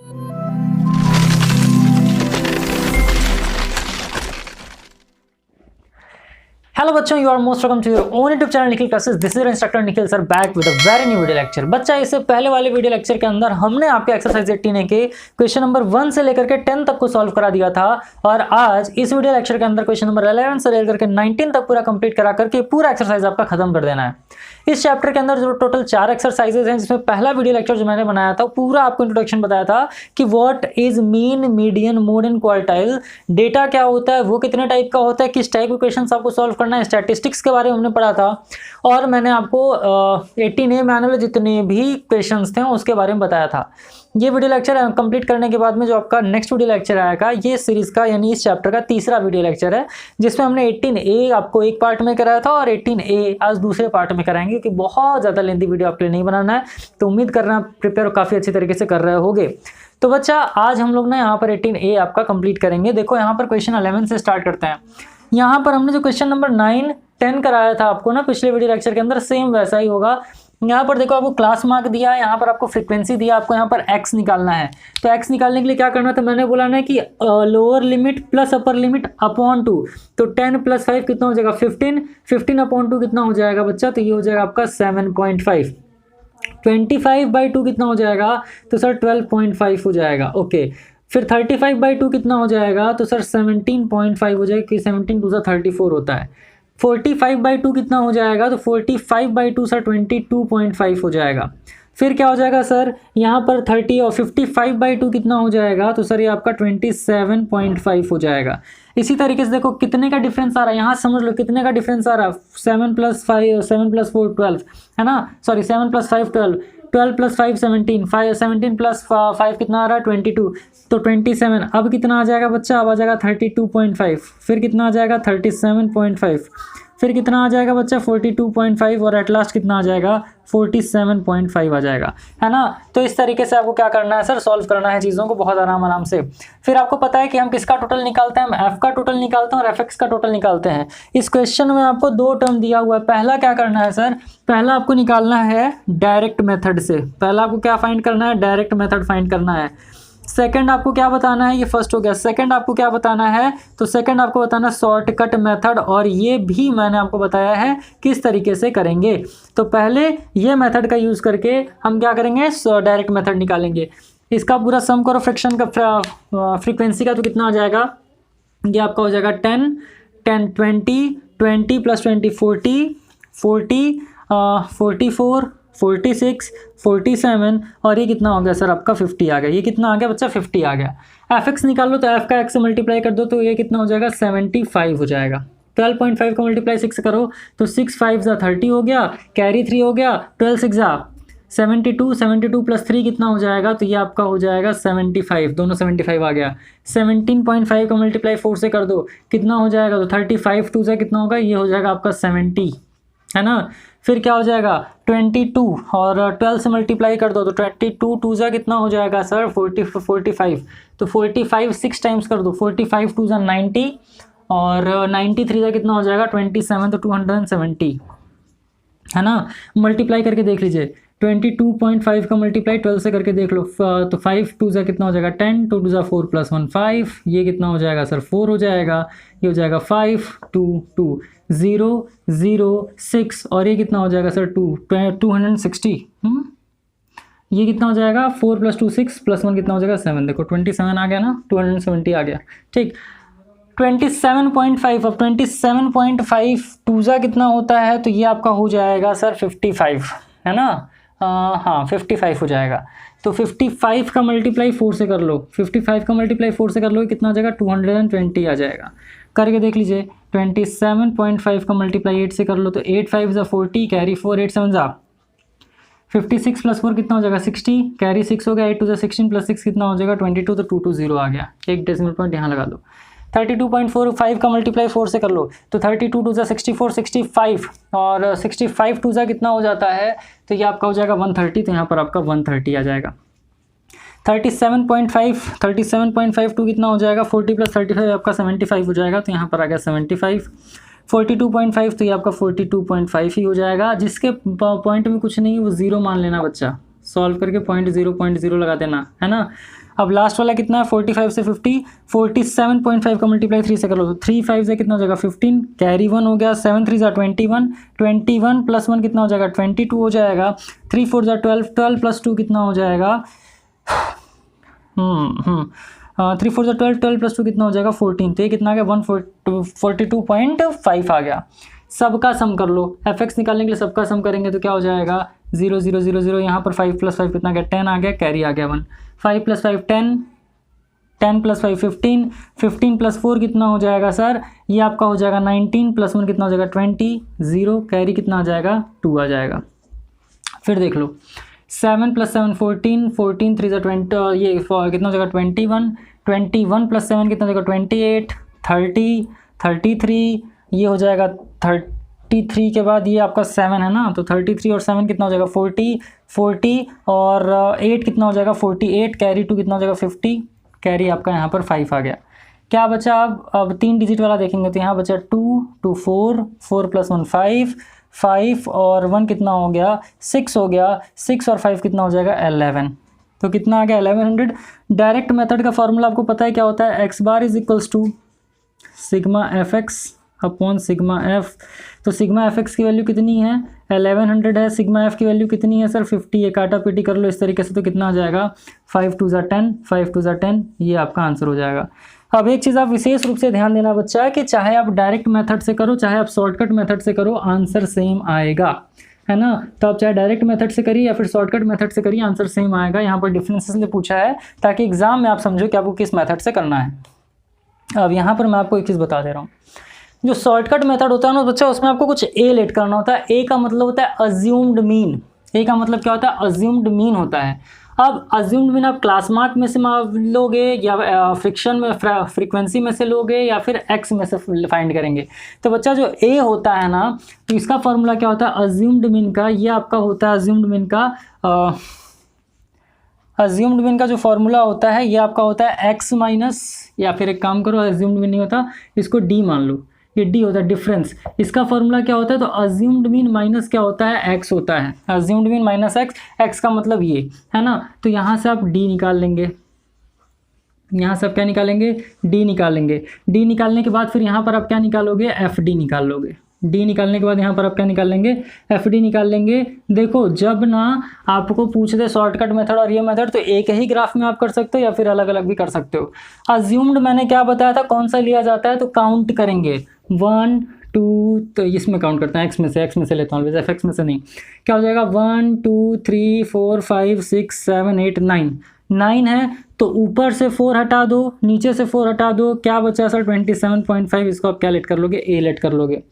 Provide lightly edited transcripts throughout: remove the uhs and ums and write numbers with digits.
Hello बच्चों, you are most welcome to your own YouTube channel Nikhil classes. This is instructor Nikhil sir back with a very new video lecture. बच्चा, इससे पहले वाले video lecture के अंदर हमने आपके एक्सरसाइज 18 के क्वेश्चन नंबर 1 से लेकर के 10 तक को सॉल्व करा दिया था, और आज इस वीडियो लेक्चर के अंदर क्वेश्चन नंबर 11 से लेकर के 19 तक पूरा कंप्लीट करा करके पूरा एक्सरसाइज आपका खत्म कर देना है। इस चैप्टर के अंदर जो टोटल 4 एक्सरसाइजेज हैं, जिसमें पहला वीडियो लेक्चर जो मैंने बनाया था पूरा आपको इंट्रोडक्शन बताया था कि what is mean, median, mode and quartile, data क्या होता है, वो कितने टाइप का होता है, किस टाइप के क्वेश्चंस आपको सॉल्व करना है, स्टैटिस्टिक्स के बारे में हमने पढ़ा था, और मैंने आपको 18A मैनुअल जितने भी क्वेश्चंस थे उसके बारे में बताया था। ये वीडियो लेक्चर कंप्लीट करने के बाद में जो आपका नेक्स्ट वीडियो लेक्चर आएगा, ये सीरीज का यानी इस चैप्टर का तीसरा वीडियो लेक्चर है, जिसमें हमने 18A आपको एक पार्ट में कराया था और 18A आज दूसरे पार्ट में कराएंगे, क्योंकि बहुत ज़्यादा लेंथी वीडियो आपके लिए नहीं बनाना है। तो उम्मीद करना प्रिपेयर काफ़ी अच्छी तरीके से कर रहे होगे। तो बच्चा, आज हम लोग ना यहाँ पर 18A आपका कंप्लीट करेंगे। देखो यहाँ पर क्वेश्चन 11 से स्टार्ट करते हैं। यहाँ पर हमने जो क्वेश्चन नंबर 9, 10 कराया था आपको ना पिछले वीडियो लेक्चर के अंदर, सेम वैसा ही होगा। यहाँ पर देखो आपको क्लास मार्क दिया है, यहाँ पर आपको फ्रीक्वेंसी दिया, आपको यहाँ पर x निकालना है। तो x निकालने के लिए क्या करना था, मैंने बोला ना कि lower limit plus upper limit upon 2। तो 10 + 5 कितना हो जाएगा 15, 15 अपॉन 2 कितना हो जाएगा बच्चा, तो ये हो जाएगा आपका 7.5। 25/2 कितना हो जाएगा, तो सर 12.5 हो जाएगा। ओके, फिर 35/2 कितना हो जाएगा, तो सर 17.5 हो जाएगा, कि 17 2 34 होता है। 45/2 कितना हो जाएगा, तो 45/2 सर 22.5 हो जाएगा। फिर क्या हो जाएगा सर, यहाँ पर 30 और 55/2 कितना हो जाएगा, तो सर ये आपका 27.5 हो जाएगा। इसी तरीके से देखो कितने का डिफरेंस आ रहा है, यहाँ समझ लो कितने का डिफरेंस आ रहा है। 7 + 4 12 है ना, सॉरी 7 + 5 12, 12 + 5 17, 17 + 5 कितना आ रहा है 22, तो 27। अब कितना आ जाएगा बच्चा, अब आ जाएगा 32.5, फिर कितना आ जाएगा 37.5, फिर कितना आ जाएगा बच्चा 42.5, और एट लास्ट कितना आ जाएगा 47.5 आ जाएगा, है ना। तो इस तरीके से आपको क्या करना है सर, सॉल्व करना है चीज़ों को बहुत आराम से। फिर आपको पता है कि हम किसका टोटल निकालते हैं, हम एफ का टोटल निकालते हैं और एफ एक्स का टोटल निकालते हैं। इस क्वेश्चन में आपको 2 टर्म दिया हुआ है। पहला क्या करना है सर, पहला आपको निकालना है डायरेक्ट मेथड से। पहला आपको क्या फाइंड करना है, डायरेक्ट मेथड फाइंड करना है। सेकंड आपको क्या बताना है, ये फर्स्ट हो गया। सेकंड आपको क्या बताना है, तो सेकंड आपको बताना शॉर्टकट मेथड, और ये भी मैंने आपको बताया है किस तरीके से करेंगे। तो पहले ये मेथड का यूज़ करके हम क्या करेंगे, डायरेक्ट मेथड निकालेंगे। इसका पूरा सम करो फ्रिक्शन का, फ्रीक्वेंसी का, तो कितना आ जाएगा, ये आपका हो जाएगा 10 10 20 20 + 20 40 40 44 46 47, और ये कितना हो गया सर आपका 50 आ गया। ये कितना आ गया बच्चा, 50 आ गया। एफ एक्स निकाल लो, तो एफ का एक्स से मल्टीप्लाई कर दो, तो ये कितना हो जाएगा 75 हो जाएगा। 12.5 का मल्टीप्लाई 6 करो, तो 6 5 = 30 हो गया, कैरी 3 हो गया, 12 6 = 72, 72 + 3 कितना हो जाएगा, तो ये आपका हो जाएगा 75, दोनों 75 आ गया। 17.5 का मल्टीप्लाई 4 से कर दो, कितना हो जाएगा, तो 35 2 कितना होगा, ये हो जाएगा आपका 70, है ना। फिर क्या हो जाएगा 22, और 12 से मल्टीप्लाई कर दो, तो 22 2 कितना हो जाएगा सर 45, तो 45 6 टाइम्स कर दो, 45 2 90, और 93 कितना हो जाएगा 27, तो 270, है ना। मल्टीप्लाई करके देख लीजिए, 22.5 का मल्टीप्लाई 12 से करके देख लो, तो 5 2 कितना हो जाएगा 10, 2 2 4 + 1 5, ये कितना हो जाएगा सर 4 हो जाएगा, ये हो जाएगा 5 2 2 0 0 6, और ये कितना हो जाएगा सर 260, ये कितना हो जाएगा 4 + 2 6 + 1 कितना हो जाएगा 7, देखो 27 आ गया ना, 270 आ गया, ठीक। 27.5, अब 27.5 2 कितना होता है, तो ये आपका हो जाएगा सर 55, है ना। हाँ 55 हो जाएगा। तो 55 का मल्टीप्लाई 4 से कर लो, 55 का मल्टीप्लाई 4 से कर लो, कितना आ जाएगा 220 आ जाएगा। करके देख लीजिए, 27.5 का मल्टीप्लाई 8 से कर लो, तो 8 5 = 40, कैरी 4, 8 7 = 56 + 4 कितना हो जाएगा 60, कैरी 6 हो गया, 8 2 16 + 6 कितना हो जाएगा 22, तो 220 आ गया। एक डेसिमल पॉइंट यहाँ लगा दो। 32.45 का मल्टीप्लाई 4 से कर लो, तो 32 2 64 65, और 65 2 कितना हो जाता है, तो ये आपका हो जाएगा 130, तो यहाँ पर आपका 130 आ जाएगा। 37.5 2 कितना हो जाएगा 40 + 35 आपका 75 हो जाएगा, तो यहाँ पर आ गया 75। 42.5, तो ये आपका 42.5 ही हो जाएगा। जिसके पॉइंट में कुछ नहीं वो 0 मान लेना बच्चा, सॉल्व करके 0.0 लगा देना, है ना। अब लास्ट वाला कितना है 45 से 50, 47.5 का मल्टीप्लाई 3 से कर लो तो 3 5 से कितना हो जाएगा 15, कैरी 1 हो गया, 7 3 जा 21, 21 प्लस 1 कितना हो जाएगा 22 हो जाएगा, 3 4 जा 12, 12 प्लस 2 कितना हो जाएगा 3 4 जा 12, 12 प्लस 2 कितना हो जाएगा 14, तो ये कितना आ गया 142.5 आ गया। सबका सम कर लो, fx निकालने के लिए सबका सम करेंगे तो क्या हो जाएगा 0 0 0 0, यहाँ पर 5 प्लस 5 कितना गया 10 आ गया, कैरी आ गया 1, 5 प्लस 5 10, 10 प्लस 5 15, 15 प्लस 4 कितना हो जाएगा सर, ये आपका हो जाएगा 19 प्लस 1 कितना हो जाएगा 20, 0 कैरी कितना आ जाएगा 2 आ जाएगा। फिर देख लो 7 प्लस 7 14, 14 3 जा 20, ये कितना हो जाएगा 21, 21 प्लस 7 कितना हो जाएगा 28, 30, 33, ये हो जाएगा 33 के बाद ये आपका 7 है ना, तो 33 और 7 कितना हो जाएगा 40, 40 और 8 कितना हो जाएगा 48, कैरी 2 कितना हो जाएगा 50, कैरी आपका यहाँ पर 5 आ गया। क्या बचा अब 3 डिजिट वाला देखेंगे तो यहाँ बचा 2 2 4, 4 प्लस 1 5, 5 और 1 कितना हो गया 6 हो गया, 6 और 5 कितना हो जाएगा 11, तो कितना आ गया 1100। डायरेक्ट मेथड का फॉर्मूला आपको पता है क्या होता है, X bar is equals to sigma F X upon sigma F. तो सिग्मा एफ एक्स की वैल्यू कितनी है 1100 है, सिग्मा एफ की वैल्यू कितनी है सर 50 है, काटा पीटी कर लो इस तरीके से तो कितना आ जाएगा 5 2 जा 10, 5 2 जा 10, ये आपका आंसर हो जाएगा। अब एक चीज़ आप विशेष रूप से ध्यान देना बच्चा कि चाहे आप डायरेक्ट मेथड से करो चाहे आप शॉर्टकट मेथड से करो आंसर सेम आएगा, है ना। तो आप चाहे डायरेक्ट मेथड से करिए या फिर शॉर्टकट मेथड से करिए आंसर सेम आएगा। यहाँ पर डिफरेंसेस लिए पूछा है ताकि एग्जाम में आप समझो कि आपको किस मेथड से करना है। अब यहाँ पर मैं आपको एक चीज़ बता दे रहा हूँ, जो शॉर्टकट मेथड होता है ना बच्चा उसमें आपको कुछ ए लेट करना होता है। ए का मतलब होता है अज्यूम्ड मीन, ए का मतलब क्या होता है अज्यूम्ड मीन होता है। अब अज्यूम्ड मीन आप क्लास मार्क में से लोगे या फ्रिक्शन में फ्रीक्वेंसी में से लोगे या फिर एक्स में से फाइंड करेंगे। तो बच्चा जो ए होता है ना तो इसका फॉर्मूला क्या होता है अज्यूम्ड मीन का, ये आपका होता है अज्यूम्ड मीन का अज्यूम्ड मीन का जो फॉर्मूला होता है ये आपका होता है एक्स माइनस, या फिर एक काम करो अज्यूम्ड मीन नहीं होता इसको डी मान लो, ये डी होता है डिफरेंस। इसका फॉर्मूला क्या होता है तो अज्यूम्ड मीन माइनस क्या होता है एक्स होता है, assumed mean minus x, x का मतलब ये है ना। तो यहाँ से आप डी निकाल लेंगे, यहाँ से आप क्या निकालेंगे डी निकालेंगे, डी निकालने के बाद फिर यहाँ पर आप क्या निकालोगे एफ डी निकाल लोगे, डी निकालने के बाद यहाँ पर आप क्या निकाल लेंगे एफ डी निकाल लेंगे। देखो जब ना आपको पूछ दे शॉर्टकट मेथड और ये मेथड तो एक ही ग्राफ में आप कर सकते हो या फिर अलग अलग भी कर सकते हो। अज्यूम्ड मैंने क्या बताया था कौन सा लिया जाता है तो काउंट करेंगे 1 2, तो इसमें काउंट करते हैं एक्स में से लेता हूँ वैसे एफ एक्स में से नहीं। क्या हो जाएगा 1 2 3 4 5 6 7 8 9, 9 है तो ऊपर से 4 हटा दो नीचे से 4 हटा दो, क्या बचा सर 27.5, इसको आप क्या लेट कर लोगे ए लेट कर लोगे।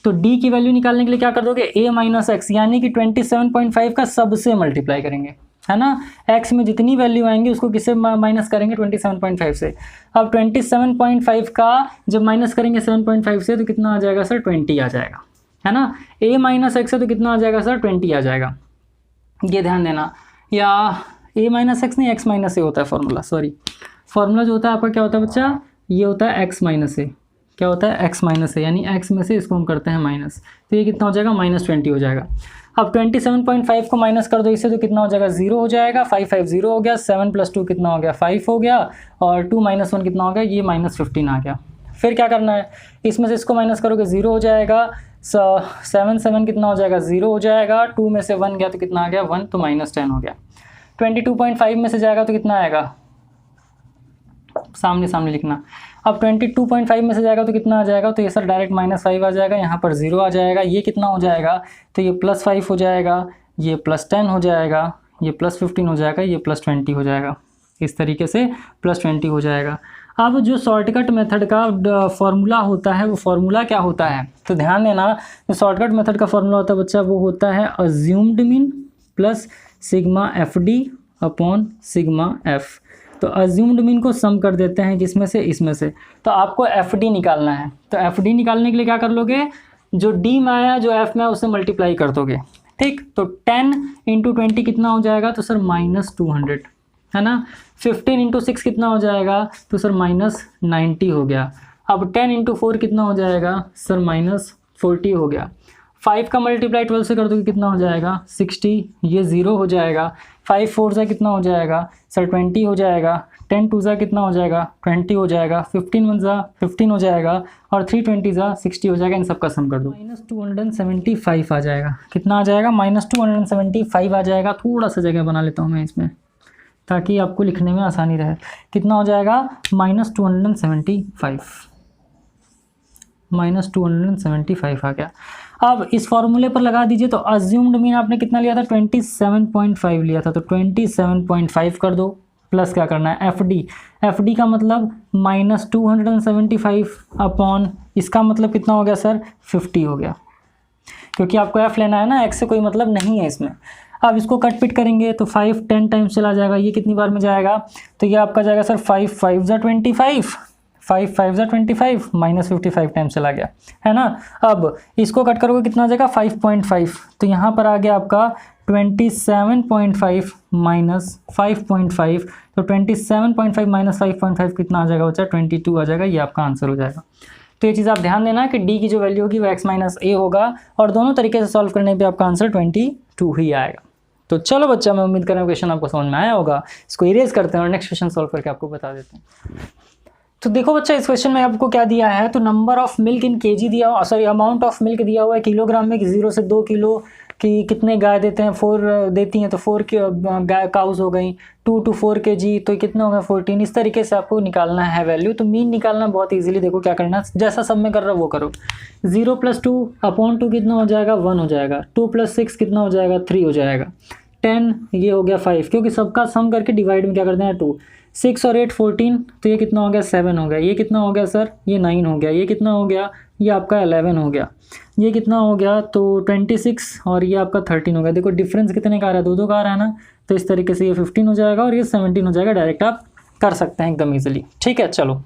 तो डी की वैल्यू निकालने के लिए क्या कर दोगे ए माइनस एक्स, यानी कि 27.5 का सबसे मल्टीप्लाई करेंगे, है ना। एक्स में जितनी वैल्यू आएंगी उसको किससे माइनस करेंगे 27.5 से। अब 27.5 का जब माइनस करेंगे 7.5 से तो कितना आ जाएगा सर 20 आ जाएगा, है ना। ए माइनस एक्स है तो कितना आ जाएगा सर 20 आ जाएगा, ये ध्यान देना। या ए माइनस एक्स नहीं एक्स माइनस ए होता है फॉर्मूला, सॉरी फॉर्मूला जो होता है आपका क्या होता है बच्चा ये होता है एक्स माइनस ए, क्या होता है एक्स माइनस है, यानी एक्स में से इसको हम करते हैं माइनस, तो ये कितना हो जाएगा -20 हो जाएगा। अब 27.5 को माइनस कर दो इससे तो कितना हो जाएगा 0 हो जाएगा, 5 5 0 हो गया, 7 + 2 कितना हो गया 5 हो गया, और 2 - 1 कितना हो गया ये -15 आ गया। फिर क्या करना है इसमें से इसको माइनस करोगे 0 हो जाएगा, 7 7 कितना हो जाएगा 0 हो जाएगा, 2 में से 1 गया तो कितना आ गया 1, तो -10 हो गया। 22.5 में से जाएगा तो कितना आएगा सामने सामने लिखना। अब 22.5 में से जाएगा तो कितना आ जाएगा, तो ये सर डायरेक्ट -5 आ जाएगा, यहाँ पर 0 आ जाएगा, ये कितना हो जाएगा तो ये +5 हो जाएगा, ये +10 हो जाएगा, ये +15 हो जाएगा, ये +20 हो जाएगा, इस तरीके से +20 हो जाएगा। अब जो शॉर्टकट मेथड का फॉर्मूला होता है वो फॉर्मूला क्या होता है तो ध्यान देना, जो शॉर्टकट मेथड का फॉर्मूला होता है बच्चा वो होता है assumed mean plus sigma F D upon sigma F. तो अज्यूम्ड मीन को सम कर देते हैं किसमें से इसमें से, तो आपको एफ डी निकालना है। तो एफ डी निकालने के लिए क्या कर लोगे जो डी में आया जो एफ में उससे मल्टीप्लाई कर दोगे, ठीक। तो 10 × 20 कितना हो जाएगा तो सर -200, है ना। 15 × 6 कितना हो जाएगा तो सर -90 हो गया। अब 10 × 4 कितना हो जाएगा सर -40 हो गया। 5 का मल्टीप्लाई 12 से कर दोगे कितना हो जाएगा 60, ये 0 हो जाएगा। 5 4 सा कितना हो जाएगा सर 20 हो जाएगा। 10 2 सा कितना हो जाएगा 20 हो जाएगा। 15 1 सा 15 हो जाएगा और 3 20 सा 60 हो जाएगा। इन सब का सम कर दो -275 आ जाएगा। कितना आ जाएगा -275 आ जाएगा। थोड़ा सा जगह बना लेता हूँ मैं इसमें ताकि आपको लिखने में आसानी रहे। कितना हो जाएगा -275 आ गया। अब इस फॉर्मूले पर लगा दीजिए तो अज्यूम्ड मीन आपने कितना लिया था 27.5 लिया था, तो 27.5 कर दो प्लस क्या करना है एफ डी का मतलब -275 अपॉन इसका मतलब कितना हो गया सर 50 हो गया, क्योंकि आपको एफ लेना है ना, एक्स से कोई मतलब नहीं है इसमें। अब इसको कट पिट करेंगे तो 5 10 टाइम्स चला जाएगा, ये कितनी बार में जाएगा तो ये आपका जाएगा सर 5 5 ज़ा 25, 5 5 ज़ा 25 -55 टाइम्स चला गया है ना। अब इसको कट करोगे कितना आ जाएगा 5.5, तो यहाँ पर आ गया आपका 27.5 माइनस 5.5, तो 27.5 माइनस 5.5 कितना आ जाएगा बच्चा 22 आ जाएगा। ये आपका आंसर हो जाएगा। तो ये चीज़ आप ध्यान देना कि डी की जो वैल्यू होगी वो x माइनस ए होगा और दोनों तरीके से सॉल्व करने पे आपका आंसर 22 ही आएगा। तो चलो बच्चा, मैं उम्मीद कर रहा हूँ क्वेश्चन आपको समझ में आया होगा। इसको इरेज करते हैं और नेक्स्ट क्वेश्चन सॉल्व करके आपको बता देते हैं। तो देखो बच्चा, इस क्वेश्चन में आपको क्या दिया है, तो number of milk in KG दिया हुआ, सॉरी अमाउंट ऑफ मिल्क दिया हुआ है किलोग्राम में कि 0 से 2 किलो की कितने गाय देते हैं 4 देती हैं, तो 4 गाय काउस हो गई। 2 to 4 kg तो कितना होगा 14। इस तरीके से आपको निकालना है वैल्यू। तो मीन निकालना बहुत इजीली, देखो क्या करना, जैसा सब में कर रहा वो करो। 0 + 2 अपॉन 2 कितना हो जाएगा 1 हो जाएगा। 2 + 6 कितना हो जाएगा 3 हो जाएगा। 10 ये हो गया 5, क्योंकि सबका सम करके डिवाइड में क्या करते हैं 2। 6 और 8 14, तो ये कितना हो गया 7 हो गया। ये कितना हो गया सर, ये 9 हो गया। ये कितना हो गया, ये आपका 11 हो गया। ये कितना हो गया तो 26 और ये आपका 13 हो गया। देखो डिफरेंस कितने का आ रहा है, 2 का आ रहा है ना, तो इस तरीके से ये 15 हो जाएगा और ये 17 हो जाएगा। डायरेक्ट आप कर सकते हैं एकदम ईजिली। ठीक है, चलो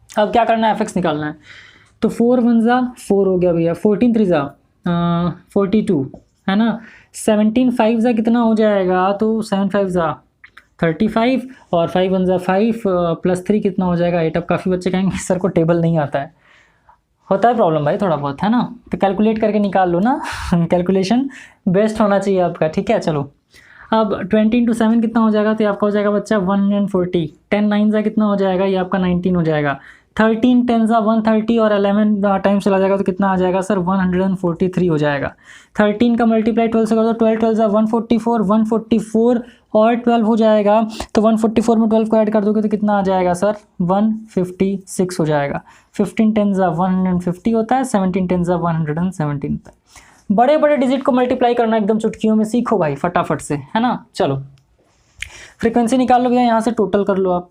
अब क्या करना है, एफ एक्स निकालना है। तो 4 1 ज़ा 4 हो गया भैया, 14 3 ज़ा 42 है ना। 17 5 ज़ा कितना हो जाएगा, तो 7 5 ज़ा 35 और 5 1 ज़ा 5 + 3 कितना हो जाएगा 8। अब काफ़ी बच्चे कहेंगे सर को टेबल नहीं आता है, होता है प्रॉब्लम भाई थोड़ा बहुत है ना, तो कैलकुलेट करके निकाल लो ना कैलकुलेशन बेस्ट होना चाहिए आपका। ठीक है, चलो अब 20 × 7 कितना हो जाएगा, तो आपका हो जाएगा बच्चा 140। 10 9 ज़ा कितना हो जाएगा, ये आपका 19 हो जाएगा। 13 10 ज़ा 130 और 11 टाइम चला जाएगा तो कितना आ जाएगा सर 143 हो जाएगा। 13 का मल्टीप्लाई 12 से कर दो, 12 12 ज़ा 144, 144 और 12 हो जाएगा। तो 144 में 12 को ऐड कर दोगे तो कितना आ जाएगा सर 156 हो जाएगा। 15 10 ज़ा 150 होता है, 17 10 ज़ा 117 होता है। बड़े बड़े डिजिट को मल्टीप्लाई करना एकदम चुटकियों में सीखो भाई फटाफट से, है ना। चलो फ्रीक्वेंसी निकाल लो भैया, यहाँ से टोटल कर लो आप।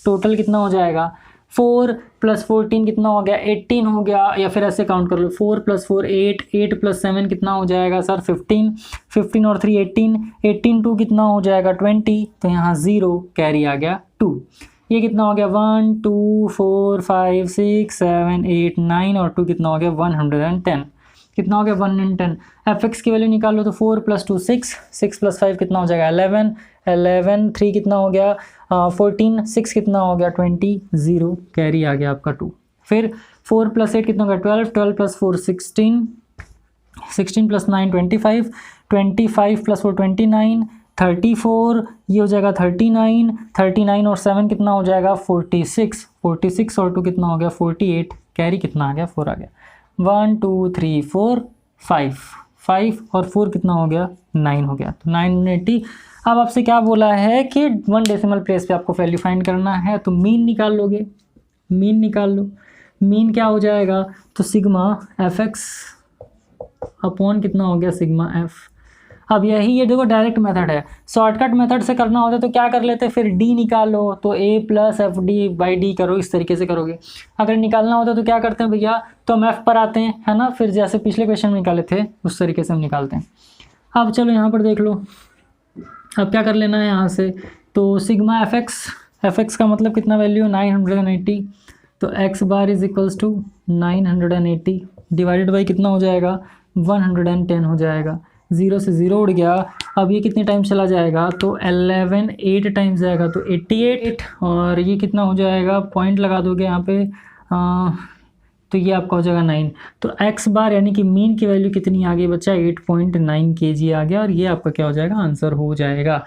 टोटल कितना हो जाएगा 4 + 14 कितना हो गया 18 हो गया, या फिर ऐसे काउंट कर लो 4 + 4 8, 8 + 7 कितना हो जाएगा सर 15, 15 और 3 18, 18 2 कितना हो जाएगा 20, तो यहाँ 0 कैरी आ गया 2। ये कितना हो गया 1 2 4 5 6 7 8 9 और 2 कितना हो गया 110। कितना हो गया 110। एफ एक्स की वैल्यू निकाल लो तो 4 + 2 6, 6 + 5 कितना हो जाएगा 11, 11 3 कितना हो गया 14, 6 कितना हो गया 20, 0 कैरी आ गया आपका 2। फिर 4 + 8 कितना हो गया 12, 12 + 4 16, 16 + 9 25, 25 + 4 29, 34 ये हो जाएगा 39, 39 और 7 कितना हो जाएगा 46, 46 और 2 कितना हो गया 48, कैरी कितना आ गया 4 आ गया। 1 2 3 4 5, 5 और 4 कितना हो गया 9 हो गया, तो 980। अब आपसे क्या बोला है कि 1 डेसिमल प्लेस पे आपको वैल्यू फाइंड करना है, तो मीन निकाल लोगे। मीन निकाल लो, मीन क्या हो जाएगा तो सिग्मा एफ एक्स अपॉन कितना हो गया सिग्मा एफ। अब यही ये देखो डायरेक्ट मेथड है, शॉर्टकट मेथड से करना होता तो क्या कर लेते फिर डी निकालो, तो a + FD/D करो, इस तरीके से करोगे। अगर निकालना होता तो क्या करते हैं भैया, तो हम एफ पर आते हैं, है ना, फिर जैसे पिछले क्वेश्चन में निकाले थे उस तरीके से हम निकालते हैं। अब चलो यहाँ पर देख लो, अब क्या कर लेना है यहाँ से, तो सिग्मा एफ एक्स का मतलब कितना वैल्यू 980, तो x बार = 980 डिवाइडेड बाई कितना हो जाएगा 110 हो जाएगा। 0 से 0 उड़ गया। अब ये कितने टाइम चला जाएगा, तो 11 8 टाइम्स जाएगा तो 88, और ये कितना हो जाएगा, पॉइंट लगा दोगे यहाँ पे तो ये आपका हो जाएगा 9। तो x बार यानी कि मीन की वैल्यू कितनी आ गई बच्चा, 8.9 kg आ गया, और ये आपका क्या हो जाएगा, आंसर हो जाएगा।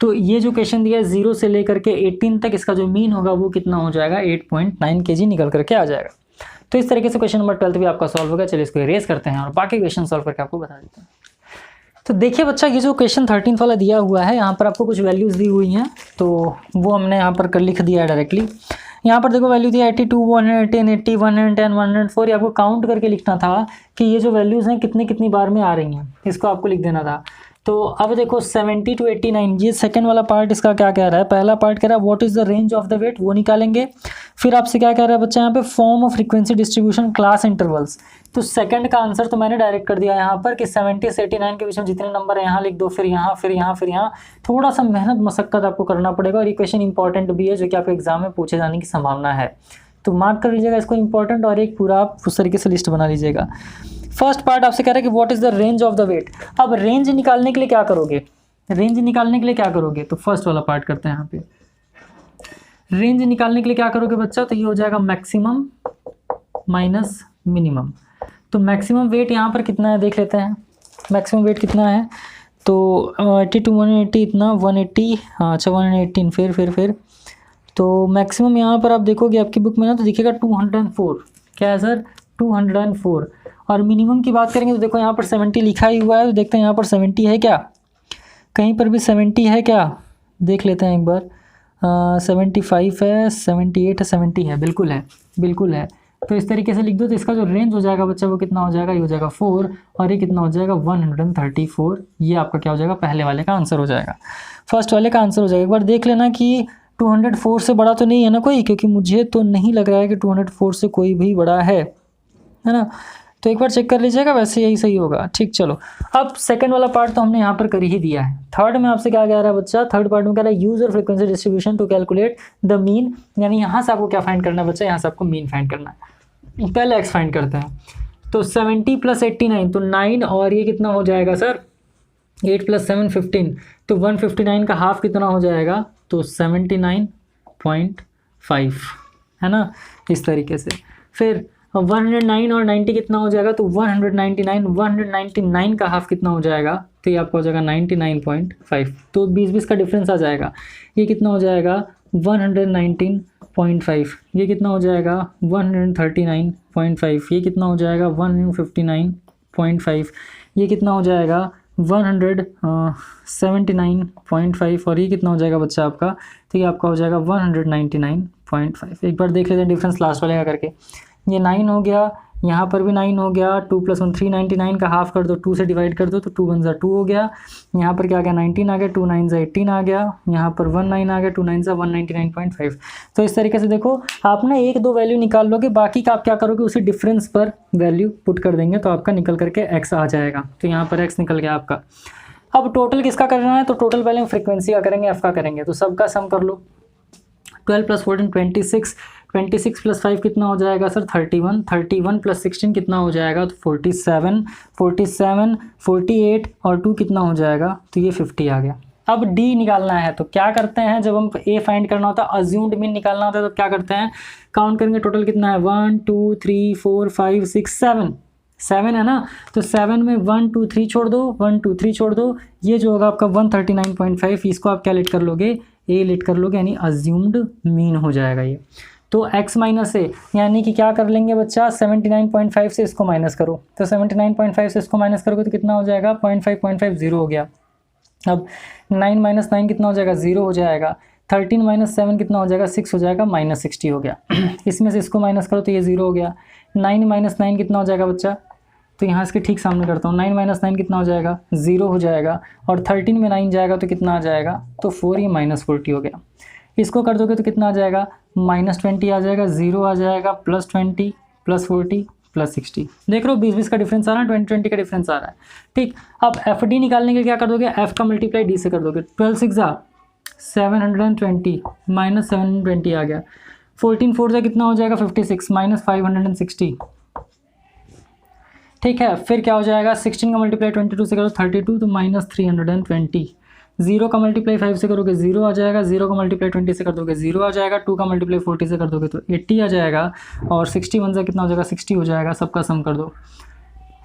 तो ये जो क्वेश्चन दिया है 0 से लेकर के 18 तक, इसका जो मीन होगा वो कितना हो जाएगा, 8.9 kg निकल करके आ जाएगा। तो इस तरीके से क्वेश्चन नंबर 12 भी आपका सॉल्व होगा। चलिए इसको इरेज करते हैं और बाकी क्वेश्चन सॉल्व करके आपको बता देते हैं। तो देखिए बच्चा, ये जो क्वेश्चन 13 वाला दिया हुआ है, यहाँ पर आपको कुछ वैल्यूज़ दी हुई हैं, तो वो हमने यहाँ पर लिख दिया है डायरेक्टली। यहाँ पर देखो वैल्यू दिया 82, 110, 80, 110, 104। ये आपको काउंट करके लिखना था कि ये जो वैल्यूज़ हैं कितनी बार में आ रही हैं, इसको आपको लिख देना था। तो अब देखो 70 to 89, ये सेकंड वाला पार्ट इसका क्या कह रहा है। पहला पार्ट कह रहा है what is the range of the weight, वो निकालेंगे। फिर आपसे क्या कह रहा है बच्चा, यहाँ पे form of frequency distribution class intervals. तो सेकंड का आंसर तो मैंने डायरेक्ट कर दिया यहाँ पर कि 70 से 89 के बीच में जितने नंबर है यहाँ लिख दो, फिर यहाँ फिर यहाँ फिर यहाँ। थोड़ा सा मेहनत मशक्कत आपको करना पड़ेगा, और ये क्वेश्चन इंपॉर्टेंट भी है जो कि आपके एग्जाम में पूछे जाने की संभावना है। तो मार्क कर लीजिएगा इसको इंपॉर्टेंट, और एक पूरा आप उस तरीके से लिस्ट बना लीजिएगा। फर्स्ट पार्ट आपसे कह रहा है कि what is the range of the weight. अब रेंज निकालने के लिए क्या करोगे, रेंज निकालने के लिए क्या करोगे, तो फर्स्ट वाला पार्ट करते हैं यहाँ पे। रेंज निकालने के लिए क्या करोगे बच्चा, तो ये हो जाएगा मैक्सिमम माइनस मिनिमम। तो मैक्सिमम वेट यहाँ पर कितना है देख लेते हैं। मैक्सिमम वेट कितना है, तो 80 to 180 इतना 180, हाँ अच्छा 118। फिर तो मैक्सिमम यहाँ पर आप देखोगे आपकी बुक में ना, तो दिखेगा 204। क्या है सर, 204। और मिनिमम की बात करेंगे तो देखो यहाँ पर 70 लिखा ही हुआ है, तो देखते हैं यहाँ पर 70 है क्या, कहीं पर भी 70 है क्या, देख लेते हैं एक बार। 75 है, 78 है, 70 है, बिल्कुल है। तो इस तरीके से लिख दो। तो इसका जो रेंज हो जाएगा बच्चा वो कितना हो जाएगा, ये हो जाएगा 4, और ये कितना हो जाएगा 134। ये आपका क्या हो जाएगा, पहले वाले का आंसर हो जाएगा, फर्स्ट वाले का आंसर हो जाएगा। एक बार देख लेना कि 204 से बड़ा तो नहीं है ना कोई, क्योंकि मुझे तो नहीं लग रहा है कि 204 से कोई भी बड़ा है ना। तो एक बार चेक कर लीजिएगा, वैसे यही सही होगा। ठीक, चलो अब सेकंड वाला पार्ट तो हमने यहाँ पर कर ही दिया है। थर्ड में आपसे क्या कह रहा है बच्चा, थर्ड पार्ट में कह रहा है यूज और frequency distribution to calculate the mean. यानी यहाँ से आपको क्या फाइंड करना है बच्चा, यहाँ से आपको मीन फाइंड करना है। पहले एक्स फाइंड करते हैं। तो 70 + 89 तो 9, और ये कितना हो जाएगा सर, 8 + 7 15। तो 159 का हाफ कितना हो जाएगा, तो 79.5 है ना, इस तरीके से। फिर 109 और 90 कितना हो जाएगा, तो 199 का हाफ कितना हो जाएगा, तो ये आपका हो जाएगा 99.5। तो 20 का डिफरेंस आ जाएगा। ये कितना हो जाएगा 119.5, ये कितना हो जाएगा 139.5, ये कितना हो जाएगा 159.5, ये कितना हो जाएगा 179.5, और ये कितना हो जाएगा बच्चा आपका, तो ये आपका हो जाएगा 199.5। एक बार देख लेते हैं डिफरेंस लास्ट वाले का करके। ये 9 हो गया, यहाँ पर भी 9 हो गया। 2 + 1 399 का हाफ कर दो, 2 से डिवाइड कर दो, तो 2 × 1 = 2 हो गया। यहाँ पर क्या आ गया 19 आ गया, 2 × 9 = 18 आ गया। यहाँ पर 19 आ गया, 2 × 9 = 199.5। तो इस तरीके से देखो आप ना 1-2 वैल्यू निकाल लोगे, बाकी का आप क्या करोगे, उसी डिफरेंस पर वैल्यू पुट कर देंगे, तो आपका निकल करके एक्स आ जाएगा। तो यहाँ पर एक्स निकल गया आपका। अब टोटल किसका करना है, तो टोटल पहले हम फ्रीक्वेंसी का करेंगे, एफ का करेंगे। तो सबका सम कर लो। 12 + 14 26, 26 + 5 कितना हो जाएगा सर 31, 31 + 16 कितना हो जाएगा, तो 47, 47 48 और 2 कितना हो जाएगा, तो ये 50 आ गया। अब डी निकालना है, तो क्या करते हैं, जब हम ए फाइंड करना होता है, अज्यूम्ड मीन निकालना होता है, तो क्या करते हैं, काउंट करेंगे टोटल कितना है 1 2 3 4 5 6 7 है ना। तो 7 में 1 2 3 छोड़ दो, 1 2 3 छोड़ दो, ये जो होगा आपका 139.5। इसको आप क्या लेट कर लोगे, ए लेट कर लोगे, यानी अज्यूम्ड मीन हो जाएगा ये। तो x - ए यानी कि क्या कर लेंगे बच्चा, 79.5 से इसको माइनस करो। तो 79.5 से इसको माइनस करोगे तो कितना हो जाएगा 0.5 0 हो गया। अब 9 - 9 कितना हो जाएगा 0 हो जाएगा। 13 - 7 कितना हो जाएगा 6 हो जाएगा, -60 हो गया। इसमें से इसको माइनस करो तो ये 0 हो गया। 9 - 9 कितना हो जाएगा बच्चा, तो यहाँ इसके ठीक सामने करता हूँ। 9 - 9 कितना हो जाएगा 0 हो जाएगा, और 13 में 9 जाएगा तो कितना आ जाएगा, तो 4, ये -40 हो गया। इसको कर दोगे तो कितना आ जाएगा -20 आ जाएगा, 0 आ जाएगा, +20 +40 +60। देख रहे हो 20 का डिफरेंस आ रहा है, 20 का डिफरेंस आ रहा है। ठीक, अब एफ डी निकालने के लिए क्या कर दोगे, एफ का मल्टीप्लाई डी से कर दोगे। 12 6 720 -720 आ गया। 14 4 से कितना हो जाएगा 56 -560। ठीक है, फिर क्या हो जाएगा 16 का मल्टीप्लाई 22 से करो 32, तो -320। 0 का मल्टीप्लाई 5 से करोगे 0 आ जाएगा, 0 का मल्टीप्लाई 20 से कर दोगे 0 आ जाएगा, 2 का मल्टीप्लाई 40 से कर दोगे तो 80 आ जाएगा, और 61 से कितना हो जाएगा 60 हो जाएगा। सबका सम कर दो,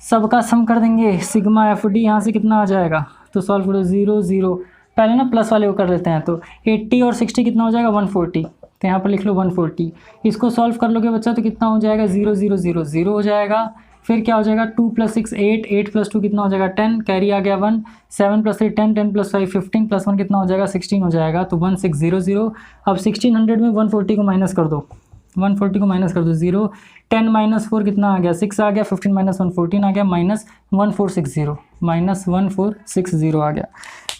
सबका सम कर देंगे, सिग्मा एफ डी यहाँ से कितना आ जाएगा, तो सॉल्व करो 0 0, पहले ना प्लस वाले को कर लेते हैं, तो 80 और 60 कितना हो जाएगा 140, तो यहाँ पर लिख लो 140। इसको सॉल्व कर लोगे बच्चा तो कितना हो जाएगा 0 0 0 0 हो जाएगा। फिर क्या हो जाएगा 2 + 6 8, 8 + 2 कितना हो जाएगा 10, कैरी आ गया 1, 7 + 3 10, 10 + 5 15 + 1 कितना हो जाएगा 16 हो जाएगा, तो 1600। अब 1600 में 140 को माइनस कर दो, 140 को माइनस कर दो 0, 10 - 4 कितना आ गया 6 आ गया, 15 - 1 14 आ गया, -1460 आ गया।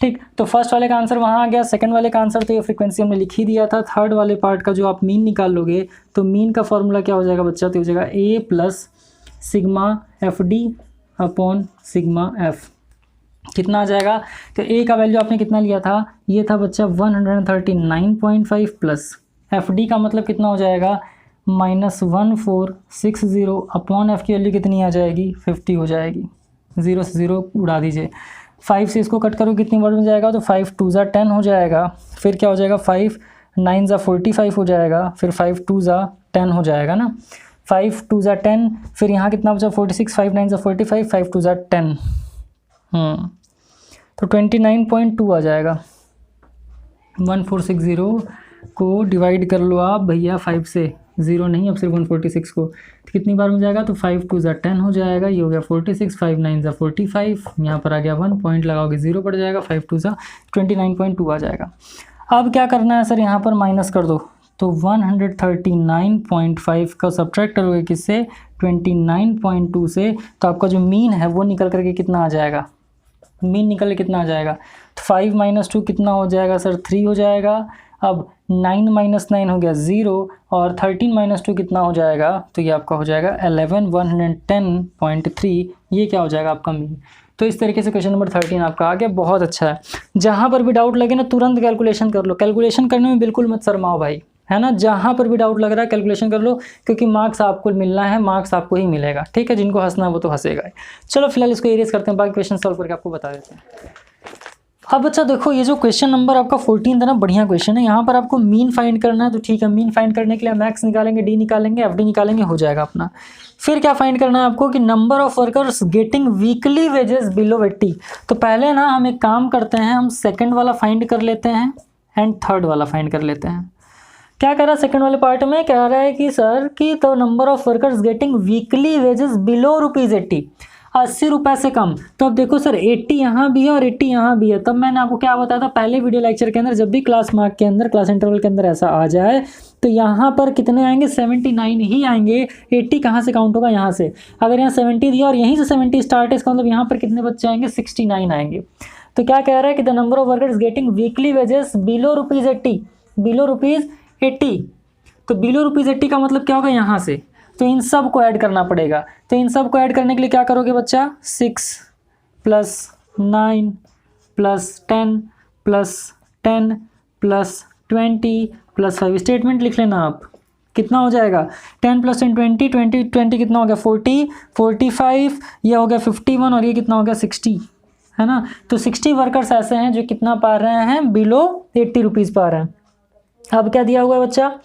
ठीक, तो फर्स्ट वाले का आंसर वहाँ आ गया। सेकंड वाले का आंसर तो ये फ्रीक्वेंसी हमने लिख ही दिया था। थर्ड वाले पार्ट का जो आप मीन निकाल लोगे तो मीन का फॉर्मूला क्या हो जाएगा बच्चा, तो हो जाएगा A + sigma F D upon sigma F. कितना आ जाएगा, तो A का वैल्यू आपने कितना लिया था, ये था बच्चा 139.5 प्लस एफ डी का मतलब कितना हो जाएगा -1460 अपॉन एफ की वैल्यू कितनी आ जाएगी 50 हो जाएगी। 0 से 0 उड़ा दीजिए, 5 से इसको कट करो कितनी वर्ड में जाएगा, तो 5 2 ज़ा 10 हो जाएगा। फिर क्या हो जाएगा 5 9 ज़ा 45 हो जाएगा, फिर 5 2 ज़ा 10 हो जाएगा ना, 5 2 ज़ा 10, फिर यहाँ कितना बचा 46, 5 9 ज़ा 45, 5 2 ज़ा 10, तो 29.2 आ जाएगा। 1460 को डिवाइड कर लो आप भैया 5 से, 0 नहीं अब सिर्फ 146 को, तो कितनी बार में जाएगा, तो 5 2 ज़ा 10 हो जाएगा, ये हो गया 46, 5 9 ज़ा 45, यहाँ पर आ गया 1 पॉइंट लगाओगे 0 पड़ जाएगा, 5 2 ज़ा 29.2 आ जाएगा। अब क्या करना है सर, यहाँ पर माइनस कर दो, तो 139.5 का सब्ट्रैक्ट करोगे किससे 29.2 से, तो आपका जो मीन है वो निकल करके कितना आ जाएगा, मीन निकल के कितना आ जाएगा, तो 5 - 2 कितना हो जाएगा सर 3 हो जाएगा। अब 9 - 9 हो गया 0, और 13 - 2 कितना हो जाएगा, तो ये आपका हो जाएगा 11110.3, ये क्या हो जाएगा आपका मीन। तो इस तरीके से क्वेश्चन नंबर 13 आपका आ गया, बहुत अच्छा है। जहाँ पर भी डाउट लगे ना तुरंत कैलकुलेशन कर लो, कैलकुलेशन करने में बिल्कुल मत शर्माओ भाई, है ना, जहाँ पर भी डाउट लग रहा है कैलकुलेशन कर लो, क्योंकि मार्क्स आपको मिलना है, मार्क्स आपको ही मिलेगा, ठीक है, जिनको हंसना है वो तो हंसेगा। चलो फिलहाल इसको एरेज करते हैं, बाकी क्वेश्चन सॉल्व करके आपको बता देते हैं। अब बच्चा देखो, ये जो क्वेश्चन नंबर आपका 14 था ना, बढ़िया क्वेश्चन है। यहाँ पर आपको मीन फाइंड करना है, तो ठीक है, मीन फाइंड करने के लिए मैक्स निकालेंगे, डी निकालेंगे, एफ डी निकालेंगे, हो जाएगा अपना। फिर क्या फाइंड करना है आपको कि number of workers getting weekly wages below 80। तो पहले ना हम एक काम करते हैं, हम सेकंड वाला फाइंड कर लेते हैं एंड थर्ड वाला फाइंड कर लेते हैं। क्या कह रहा है सेकंड वाले पार्ट में, कह रहा है कि सर कि तो number of workers getting weekly wages below ₹80, 80 रुपये से कम। तो अब देखो सर 80 यहाँ भी है और 80 यहाँ भी है। तब मैंने आपको क्या बताया था पहले वीडियो लेक्चर के अंदर, जब भी क्लास मार्क के अंदर, क्लास इंटरवल के अंदर ऐसा आ जाए तो यहाँ पर कितने आएंगे 79 ही आएंगे। 80 कहाँ से काउंट होगा, यहाँ से। अगर यहाँ 70 दिया और यहीं से 70 स्टार्ट है, इसका मतलब यहाँ पर कितने बच्चे आएंगे 69 आएंगे। तो क्या कह रहा है कि the number of workers getting weekly wages below ₹80, below ₹80। तो बिलो ₹80 का मतलब क्या होगा यहाँ से, तो इन सब को ऐड करना पड़ेगा। तो इन सब को ऐड करने के लिए क्या करोगे बच्चा, 6 + 9 + 10 + 10 + 20 + 5 स्टेटमेंट लिख लेना आप। कितना हो जाएगा 10 + 10 20, 20 कितना हो गया 40, 45, ये हो गया 51 और ये कितना हो गया 60, है ना। तो 60 वर्कर्स ऐसे हैं जो कितना पा रहे हैं, बिलो ₹80 पा रहे हैं। अब क्या दिया हुआ है बच्चा,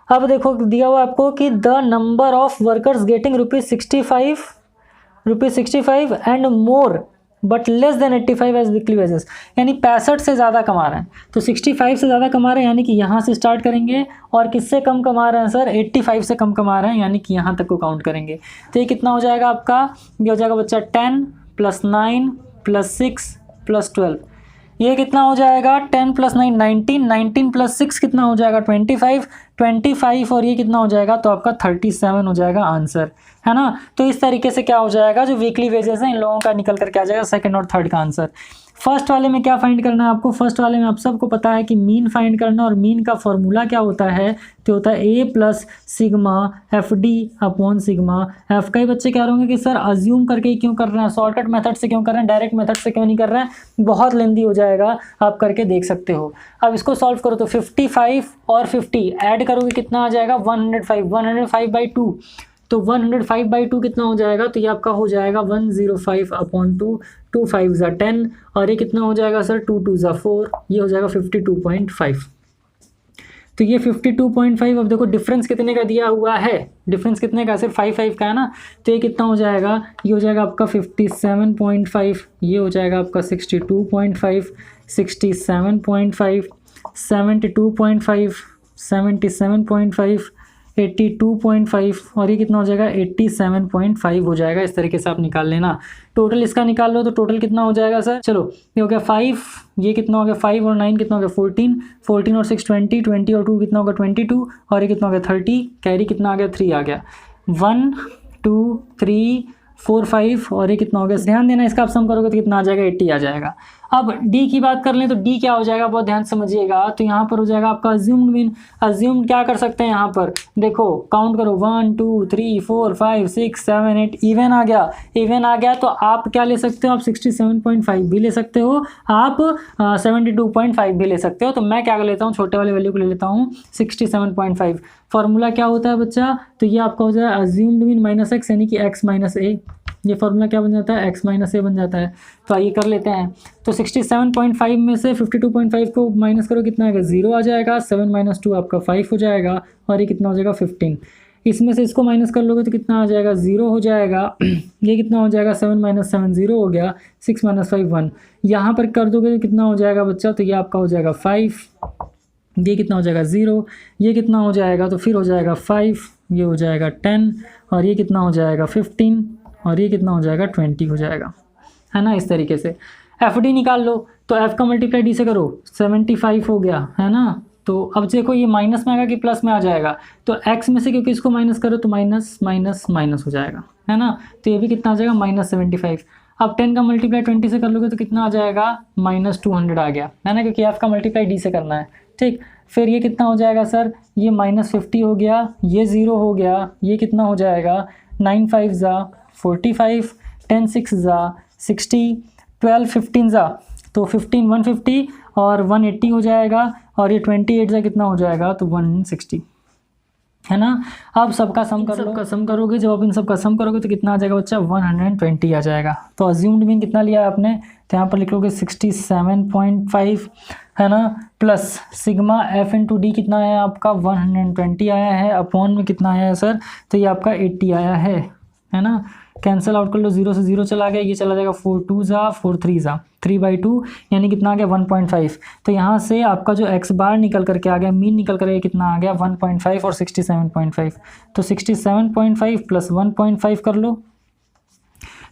अब देखो दिया हुआ आपको कि the number of workers getting ₹65 and more but less than 85 as weekly wages, यानी 65 से ज़्यादा कमा रहे हैं। तो 65 से ज़्यादा कमा रहे हैं यानी कि यहाँ से स्टार्ट करेंगे, और किससे कम कमा रहे हैं सर 85 से कम कमा रहे हैं, यानी कि यहाँ तक को काउंट करेंगे। तो ये कितना हो जाएगा आपका, ये हो जाएगा बच्चा 10 + 9 + 6 + 12, ये कितना हो जाएगा 10 + 9 19, 19 + 6 कितना हो जाएगा 25, 25 और ये कितना हो जाएगा, तो आपका 37 हो जाएगा आंसर, है ना। तो इस तरीके से क्या हो जाएगा, जो वीकली वेजेस हैं इन लोगों का निकल करके आ जाएगा सेकंड और थर्ड का आंसर। फर्स्ट वाले में क्या फाइंड करना है आपको, फर्स्ट वाले में आप सबको पता है कि मीन फाइंड करना, और मीन का फॉर्मूला क्या होता है, तो होता है A + sigma F D upon sigma F. कई बच्चे कह रहे होंगे कि सर अज्यूम करके ही क्यों कर रहे हैं, शॉर्टकट मेथड से क्यों कर रहे हैं, डायरेक्ट मेथड से क्यों नहीं कर रहे हैं, बहुत लेंदी हो जाएगा, आप करके देख सकते हो। अब इसको सॉल्व करो तो 55 और 50 ऐड करोगे कितना आ जाएगा 105, 105/2, तो 105/2 कितना हो जाएगा, तो ये आपका हो जाएगा 105/2, 2 5 ज़ा 10 और ये कितना हो जाएगा सर 2 2 ज़ा 4, ये हो जाएगा 52.5। तो ये 52.5, अब देखो डिफरेंस कितने का दिया हुआ है, डिफरेंस कितने का, सिर्फ 5 का है ना, तो ये कितना हो जाएगा, ये हो जाएगा आपका 57.5, ये हो जाएगा आपका 62.5, 67.5, 72.5, 77.5, 82.5 और ये कितना हो जाएगा 87.5 हो जाएगा। इस तरीके से आप निकाल लेना। टोटल इसका निकाल लो तो टोटल कितना हो जाएगा सर, चलो ये हो गया 5, ये कितना हो गया 5 और 9 कितना हो गया 14, 14 और 6 20, 20 और 2 कितना होगा 22 और ये कितना हो गया 30, कैरी कितना आ गया 3 आ गया, 1 2 3 4 5 और ये कितना हो गया, ध्यान देना इसका आप सम करोगे तो कितना आ जाएगा 80 आ जाएगा। अब डी की बात कर लें तो डी क्या हो जाएगा, बहुत ध्यान समझिएगा। तो यहाँ पर हो जाएगा आपका अज्यूम्ड मीन, अज्यूम्ड क्या कर सकते हैं यहाँ पर, देखो काउंट करो 1 2 3 4 5 6 7 8, इवन आ गया, इवन आ गया तो आप क्या ले सकते हो, आप 67.5 भी ले सकते हो, आप 72.5 भी ले सकते हो। तो मैं क्या कर लेता हूँ, छोटे वाले वैल्यू को ले लेता हूँ 67.5। फॉर्मूला क्या होता है बच्चा, तो ये आपका हो जाएगा अज्यूम्ड मीन माइनस एक्स यानी कि एक्स माइनस ए, ये फॉर्मूला क्या बन जाता है एक्स माइनस ए बन जाता है। तो आइए कर लेते हैं। तो 67.5 में से 52.5 को माइनस करो कितना आएगा 0 आ जाएगा, 7 - 2 आपका 5 हो जाएगा और ये कितना हो जाएगा 15। इसमें से इसको माइनस कर लोगे तो कितना आ जाएगा 0 हो जाएगा। ये कितना हो जाएगा 7 - 7 0 हो गया, 6 - 5 1। यहाँ पर कर दोगे तो कितना हो जाएगा बच्चा, तो ये आपका हो जाएगा 5, ये कितना हो जाएगा 0, ये कितना हो जाएगा तो फिर हो जाएगा 5, ये हो जाएगा 10 और ये कितना हो जाएगा 15 और ये कितना हो जाएगा 20 हो जाएगा, है ना। इस तरीके से एफ डी निकाल लो। तो एफ का मल्टीप्लाई डी से करो 75 हो गया, है ना। तो अब देखो ये माइनस में आएगा कि प्लस में आ जाएगा, तो एक्स में से क्योंकि इसको माइनस करो तो माइनस माइनस माइनस हो जाएगा, है ना। तो ये भी कितना आ जाएगा -75। अब 10 का मल्टीप्लाई 20 से कर लोगे तो कितना आ जाएगा -200 आ गया, है ना, क्योंकि एफ का मल्टीप्लाई डी से करना है, ठीक। फिर ये कितना हो जाएगा सर, ये -50 हो गया, ये 0 हो गया, ये कितना हो जाएगा 9 5 ज़ा 45, 10 6 ज़ा 60, 12 15 ज़ा तो 15 150 और 180 हो जाएगा और ये 28 ज़ा कितना हो जाएगा तो 160, है ना। अब सबका सम कर लो, सबका सम करोगे, जब आप इन सबका सम करोगे तो कितना आ जाएगा बच्चा 120 आ जाएगा। तो अज्यूम्ड मीन कितना लिया आपने, तो यहाँ पर लिख लोगे 67.5, है ना, plus sigma F into D कितना आया आपका 120 आया है, अपॉन में कितना आया है सर, तो ये आपका 80 आया है ना। कैंसिल आउट कर लो, 0 से 0 चला गया, ये चला जाएगा 4 2 ज़ा 4 3 ज़ा 3/2 यानी कितना आ गया 1.5। तो यहाँ से आपका जो एक्स बार निकल करके आ गया, मीन निकल करके कितना आ गया 1.5 और 67.5। तो 67.5 प्लस 1.5 कर लो,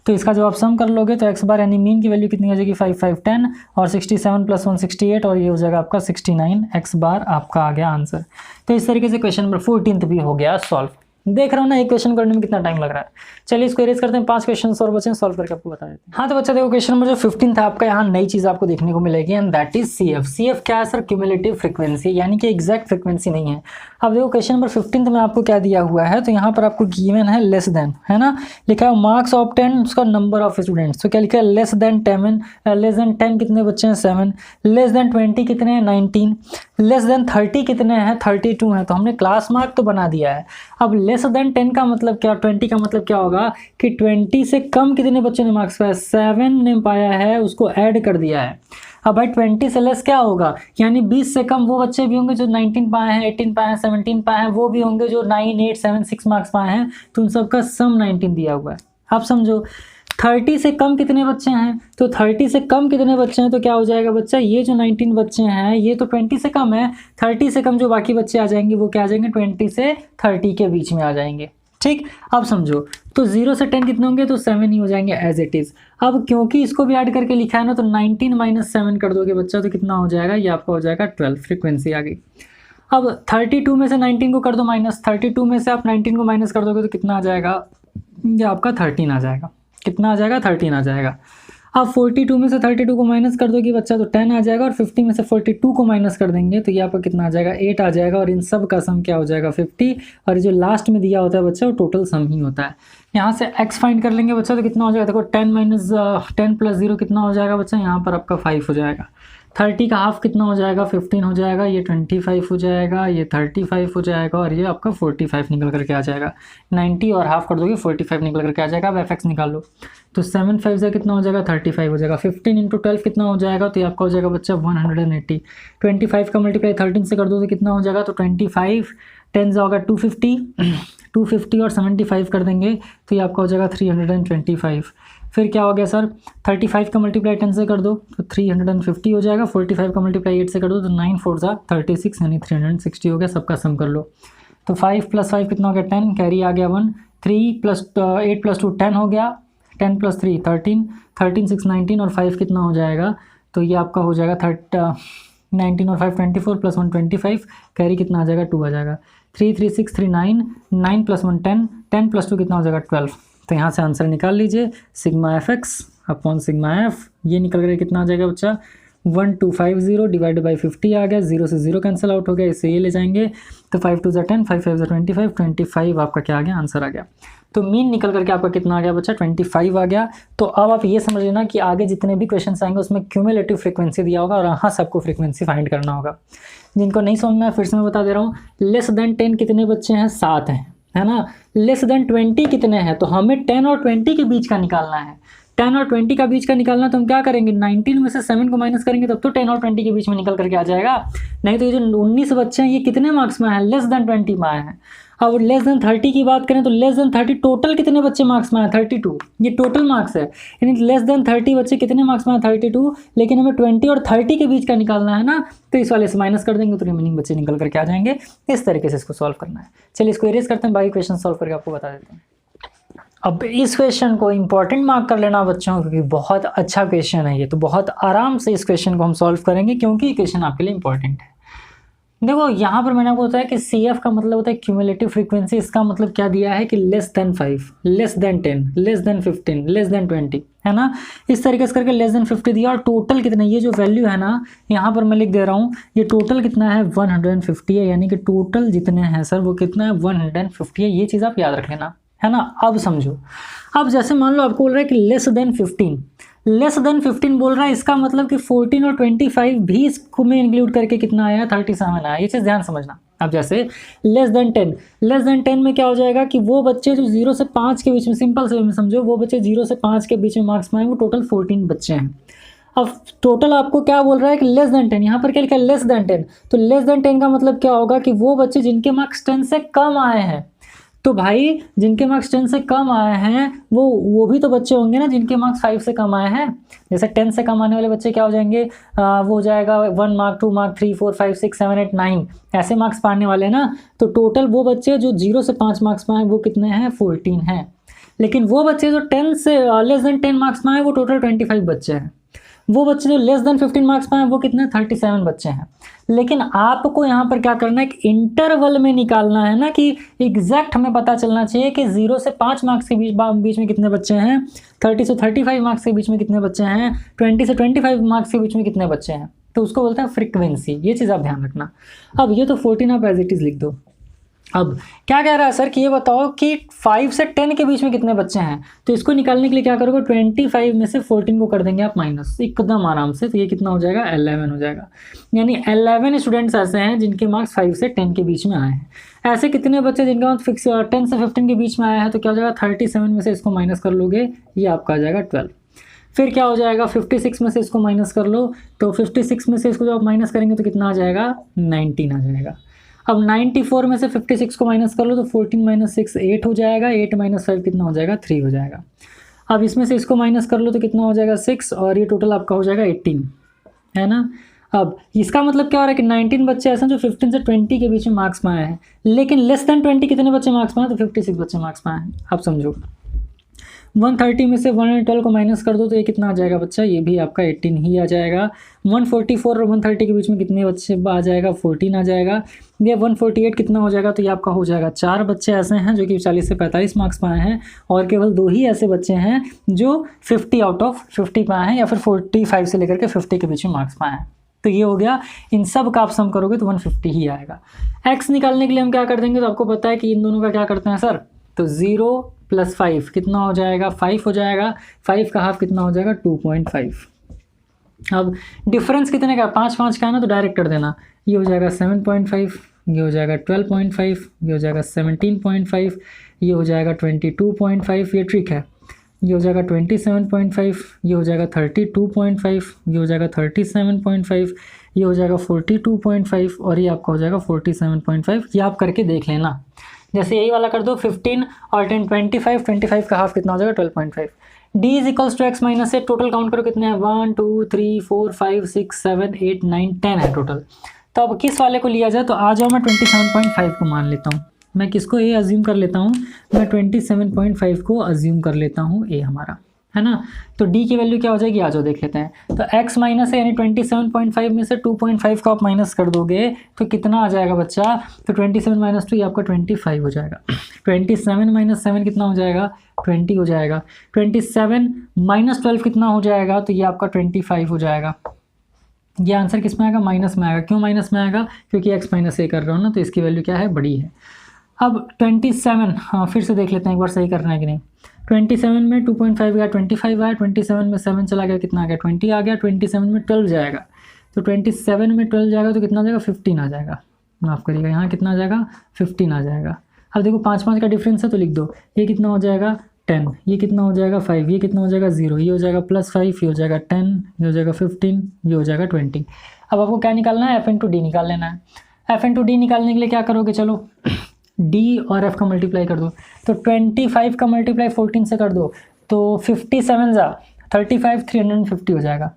तो इसका जब आप सम कर लोगे तो एक्स बार यानी मीन की वैल्यू कितनी हो जाएगी 5 5 10 और 67 + 1 68 और ये हो जाएगा आपका 69 एक्स बार आपका आ गया आंसर। तो इस तरीके से क्वेश्चन नंबर 14 भी हो गया सॉल्व। देख रहा हूँ ना एक क्वेश्चन करने में कितना टाइम लग रहा है। चलिए इसको इरेज करते हैं, 5 क्वेश्चन और बचे सॉल्व करके आपको बता देते हैं। हाँ तो बच्चा देखो क्वेश्चन नंबर जो 15 था आपका, यहाँ नई चीज आपको देखने को मिलेगी and that is CF। CF क्या है सर, क्यूमुलेटिव फ्रीक्वेंसी, यानी कि एग्जैक्ट फ्रीक्वेंसी नहीं है। अब देखो क्वेश्चन नंबर 15 में आपको क्या दिया हुआ है, तो यहाँ पर आपको गिवन है लेस देन, है ना, लिखा है मार्क्स ऑफ 10 उसका नंबर ऑफ स्टूडेंट्स। तो क्या लिखा है लेस देन 10 कितने बच्चे हैं 7, लेस देन 20 कितने हैं 19, लेस देन 30 कितने हैं 32 हैं। तो हमने क्लास मार्क तो बना दिया है। अब लेस देन 10 का मतलब क्या, 20 का मतलब क्या होगा कि 20 से कम कितने बच्चों ने मार्क्स पाया, 7 ने पाया है, उसको ऐड कर दिया है। अब भाई 20 से लेस क्या होगा, यानी 20 से कम वो बच्चे भी होंगे जो 19 पाए हैं, 18 पाए हैं, 17 पाए हैं, वो भी होंगे जो 9 8 7 6 मार्क्स पाए हैं। तो उन सबका सम 19 दिया हुआ है। आप समझो 30 से कम कितने बच्चे हैं, तो 30 से कम कितने बच्चे हैं, तो क्या हो जाएगा बच्चा, ये जो 19 बच्चे हैं ये तो 20 से कम है, 30 से कम जो बाकी बच्चे आ जाएंगे वो क्या आ जाएंगे 20 से 30 के बीच में आ जाएंगे, ठीक। अब समझो तो 0 से 10 कितने होंगे, तो 7 ही हो जाएंगे एज इट इज़। अब क्योंकि इसको भी ऐड करके लिखा है ना, तो 19 - 7 कर दोगे बच्चा तो कितना हो जाएगा, ये आपका हो जाएगा 12, फ्रीक्वेंसी आ गई। अब 32 में से 19 को कर दो माइनस, 32 में से आप 19 को माइनस कर दोगे तो कितना आ जाएगा, ये आपका 13 आ जाएगा। कितना आ जाएगा 13 आ जाएगा। अब 42 में से 32 को माइनस कर दोगे बच्चा तो 10 आ जाएगा, और 50 में से 42 को माइनस कर देंगे तो ये आपका कितना आ जाएगा 8 आ जाएगा, और इन सब का सम क्या हो जाएगा 50, और जो लास्ट में दिया होता है बच्चा वो टोटल सम ही होता है। यहाँ से x फाइंड कर लेंगे बच्चा तो कितना हो जाएगा, देखो 10 + 0 कितना हो जाएगा बच्चा, यहाँ पर आपका 5 हो जाएगा। 30 का हाफ कितना हो जाएगा, 15 हो जाएगा, ये 25 हो जाएगा, ये 35 हो जाएगा और ये आपका 45 निकल करके आ जाएगा। 90 और हाफ कर दोगे 45 निकल करके आ जाएगा। अब एफ एक्स निकाल लो, तो 7 5 से कितना हो जाएगा, 35 हो जाएगा। 15 इंटू 12 कितना हो जाएगा, तो ये आपका हो जाएगा बच्चा 180। 25 का मल्टीप्लाई 13 से कर दो तो कितना हो जाएगा, तो 25 10 होगा 250, 250 और 75 कर देंगे तो ये आपका हो जाएगा 325। फिर क्या हो गया सर, 35 का मल्टीप्लाई 10 से कर दो तो 350 हो जाएगा। 45 का मल्टीप्लाई 8 से कर दो तो 9 4 जा 36 यानी 360 हो गया। सबका सम कर लो, तो 5 + 5 कितना हो गया, 10, कैरी आ गया 1, 3 + 8 + 2 10 हो गया, 10 + 3 13, 13 6 19 और 5 कितना हो जाएगा, तो ये आपका हो जाएगा 19 और 5 24 + 1 25, कैरी कितना आ जाएगा 2 आ जाएगा। 3 3 6 3 9, 9 + 1 10, 10 + 2 कितना हो जाएगा 12। तो यहाँ से आंसर निकाल लीजिए, sigma F X upon sigma F, ये निकल कर कितना आ जाएगा बच्चा 1250 डिवाइडेड बाई 50 आ गया। 0 से 0 कैंसिल आउट हो गया, इससे ये ले जाएंगे तो 5 2 = 10, 5 5 = 25, 25 आपका क्या आ गया, आंसर आ गया। तो मीन निकल करके आपका कितना आ गया बच्चा 25 आ गया। तो अब आप ये समझ लेना कि आगे जितने भी क्वेश्चन आएंगे उसमें क्यूमुलेटिव फ्रीक्वेंसी दिया होगा और यहाँ सबको फ्रीक्वेंसी फाइंड करना होगा। जिनको नहीं समझ में, फिर से मैं बता दे रहा हूँ, लेस देन 10 कितने बच्चे हैं, 7 हैं, है ना। लेस देन 20 कितने हैं, तो हमें 10 और 20 के बीच का निकालना है। 10 और 20 का बीच का निकालना, तो हम क्या करेंगे, 19 में से 7 को माइनस करेंगे तब तो 10 और 20 के बीच में निकल करके आ जाएगा। नहीं तो ये जो 19 बच्चे हैं ये कितने मार्क्स में आए, लेस देन 20 में आए हैं। अब लेस देन 30 की बात करें तो लेस देन 30 टोटल कितने बच्चे मार्क्स में आए, 32, ये टोटल मार्क्स है। यानी लेस देन 30 बच्चे कितने मार्क्स में आए, 32, लेकिन हमें 20 और 30 के बीच का निकालना है ना, तो इस वाले से माइनस कर देंगे तो रिमेनिंग बच्चे निकल करके आ जाएंगे। इस तरीके से इसको सॉल्व करना है। चलिए इसको इरेज करते हैं, बाकी क्वेश्चन सॉल्व करके आपको बता देते हैं। अब इस क्वेश्चन को इंपॉर्टेंट मार्क कर लेना बच्चों, क्योंकि बहुत अच्छा क्वेश्चन है ये, तो बहुत आराम से इस क्वेश्चन को हम सॉल्व करेंगे क्योंकि ये क्वेश्चन आपके लिए इंपॉर्टेंट है। देखो यहाँ पर मैंने आपको बताया कि CF का मतलब होता है क्यूमुलेटिव फ्रीक्वेंसी। इसका मतलब क्या दिया है कि less than 5, less than 10, less than 15, less than 20, है ना। इस तरीके से करके लेस देन 50 दिया और टोटल कितना, ये जो वैल्यू है ना यहाँ पर मैं लिख दे रहा हूँ, ये टोटल कितना है 150 है, यानी कि टोटल जितने हैं सर वो कितना है 150 है। ये चीज़ आप याद रख लेना, है ना। अब समझो, अब जैसे मान लो आपको बोल रहा है कि लेस देन 15, लेस देन 15 बोल रहा है, इसका मतलब कि 14 और 25 भी इसको में इंक्लूड करके कितना आया, 37 आया। ये चीज़ ध्यान समझना। अब जैसे लेस देन 10, लेस देन 10 में क्या हो जाएगा कि वो बच्चे जो 0 से 5 के बीच में, सिंपल से समझो, वो बच्चे 0 से 5 के बीच में मार्क्स में आए, वो टोटल 14 बच्चे हैं। अब टोटल आपको क्या बोल रहा है कि लेस देन 10, यहाँ पर क्या लिखा है लेस देन 10, तो लेस देन 10 का मतलब क्या होगा कि वो बच्चे जिनके मार्क्स 10 से कम आए हैं। तो भाई जिनके मार्क्स 10 से कम आए हैं वो भी तो बच्चे होंगे ना जिनके मार्क्स 5 से कम आए हैं। जैसे 10 से कम आने वाले बच्चे क्या हो जाएंगे, वो हो जाएगा 1 मार्क, 2 मार्क, 3 4 5 6 7 8 9 ऐसे मार्क्स पाने वाले ना। तो टोटल वो बच्चे जो 0 से 5 मार्क्स में आए वो कितने हैं, 14 हैं। लेकिन वो बच्चे जो 10 से लेस देन 10 मार्क्स में आए वो टोटल 25 बच्चे हैं। वो बच्चे जो लेस देन 15 मार्क्स में आए वो कितने, 37 बच्चे हैं। लेकिन आपको यहाँ पर क्या करना है कि इंटरवल में निकालना है ना, कि एग्जैक्ट हमें पता चलना चाहिए कि 0 से 5 मार्क्स के बीच में कितने बच्चे हैं, 30 से 35 मार्क्स के बीच में कितने बच्चे हैं, 20 से 25 मार्क्स के बीच में कितने बच्चे हैं। तो उसको बोलते हैं फ्रीक्वेंसी। ये चीज़ आप ध्यान रखना। अब ये तो 14 आप एज इट इज़ लिख दो। अब क्या कह रहा है सर कि ये बताओ कि 5 से 10 के बीच में कितने बच्चे हैं। तो इसको निकालने के लिए क्या करोगे, 25 में से 14 को कर देंगे आप माइनस, एकदम आराम से। तो ये कितना हो जाएगा, 11 हो जाएगा। यानी 11 स्टूडेंट्स ऐसे हैं जिनके मार्क्स 5 से 10 के बीच में आए हैं। ऐसे कितने बच्चे जिनके मार्क्स 10 से 15 के बीच में आया है, तो क्या हो जाएगा 37 में से इसको माइनस कर लोगे, ये आपका आ जाएगा 12। फिर क्या हो जाएगा 56 में से इसको माइनस कर लो, तो 56 में से इसको जब आप माइनस करेंगे तो कितना आ जाएगा, 19 आ जाएगा। अब 94 में से 56 को माइनस कर लो तो 14 - 6 8 हो जाएगा, 8 - 5 कितना हो जाएगा, 3 हो जाएगा। अब इसमें से इसको माइनस कर लो तो कितना हो जाएगा 6, और ये टोटल आपका हो जाएगा 18, है ना। अब इसका मतलब क्या हो रहा है कि 19 बच्चे ऐसे हैं जो 15 से 20 के बीच में मार्क्स में आए हैं। लेकिन लेस देन 20 कितने बच्चे मार्क्स में आए, तो 56 बच्चे मार्क्स में आए हैं। आप समझो 130 में से 112 को माइनस कर दो तो ये कितना आ जाएगा बच्चा, ये भी आपका 18 ही आ जाएगा। 144 और 130 के बीच में कितने बच्चे आ जाएगा, 14 आ जाएगा। ये 148 कितना हो जाएगा, तो ये आपका हो जाएगा 4 बच्चे ऐसे हैं जो कि 40 से 45 मार्क्स पे आए हैं, और केवल 2 ही ऐसे बच्चे हैं जो 50 आउट ऑफ 50 पे आए हैं, या फिर 45 से लेकर के 50 के बीच में मार्क्स पे आए हैं। तो ये हो गया। इन सब का आप सम करोगे तो 150 ही आएगा। एक्स निकालने के लिए हम क्या कर देंगे, तो आपको पता है कि इन दोनों का क्या करते हैं सर, तो 0 + 5 कितना हो जाएगा, 5 हो जाएगा। 5 का हाफ कितना हो जाएगा, 2.5। अब डिफरेंस कितने का, 5 5 का है ना, तो डायरेक्ट कर देना। ये हो जाएगा 7.5, ये हो जाएगा 12.5, ये हो जाएगा 17.5, ये हो जाएगा 22.5, ये ट्रिक है। ये हो जाएगा 27.5, ये हो जाएगा 32.5, ये हो जाएगा 37.5, ये हो जाएगा 42.5 और ये आपका हो जाएगा 47.5। ये आप करके देख लेना। जैसे यही वाला कर दो 15 और 10 25, 25 का हाफ कितना हो जाएगा 12.5। D is equals to X minus A, total count करो कितने हैं, 1 2 3 4 5 6 7 8 9 10 है टोटल। तो अब किस वाले को लिया जाए, तो आ जाओ मैं 27.5 को मान लेता हूँ। मैं किसको ए अज्यूम कर लेता हूँ, मैं 27.5 को अज्यूम कर लेता हूँ ए हमारा, है ना। तो डी की वैल्यू क्या हो जाएगी, आ जाओ देख लेते हैं। तो x माइनस है यानी 27.5 में से 2.5 को आप माइनस कर दोगे तो कितना आ जाएगा बच्चा, तो 27 माइनस 2 ये आपका 25 हो जाएगा। 27 माइनस 7 कितना हो जाएगा, 20 हो जाएगा। 27 माइनस 12 कितना हो जाएगा, तो ये आपका 25 हो जाएगा। ये आंसर किस में आएगा, माइनस में आएगा। क्यों माइनस में आएगा, क्योंकि x माइनस ए कर रहा हूँ ना, तो इसकी वैल्यू क्या है, बड़ी है। अब 27, हाँ फिर से देख लेते हैं एक बार सही करना है कि नहीं। 27 में 2.5 गया 25 आया, 27 में 7 चला गया कितना आ गया 20 आ गया, 27 में 12 जाएगा, तो 27 में 12 जाएगा तो कितना आ जाएगा 15 आ जाएगा। माफ़ करिएगा, यहाँ कितना आ जाएगा 15 आ जाएगा। अब देखो 5 5 का डिफरेंस है तो लिख दो, ये कितना हो जाएगा 10, ये कितना हो जाएगा 5, ये कितना हो जाएगा 0, ये हो जाएगा +5, ये हो जाएगा 10, ये हो जाएगा 15, ये हो जाएगा 20। अब आपको क्या निकालना है, f/d निकाल लेना है। f/d निकालने के लिए क्या करोगे, चलो d और f का मल्टीप्लाई कर दो। तो 25 का मल्टीप्लाई 14 से कर दो तो 57 जा 35 350 हो जाएगा।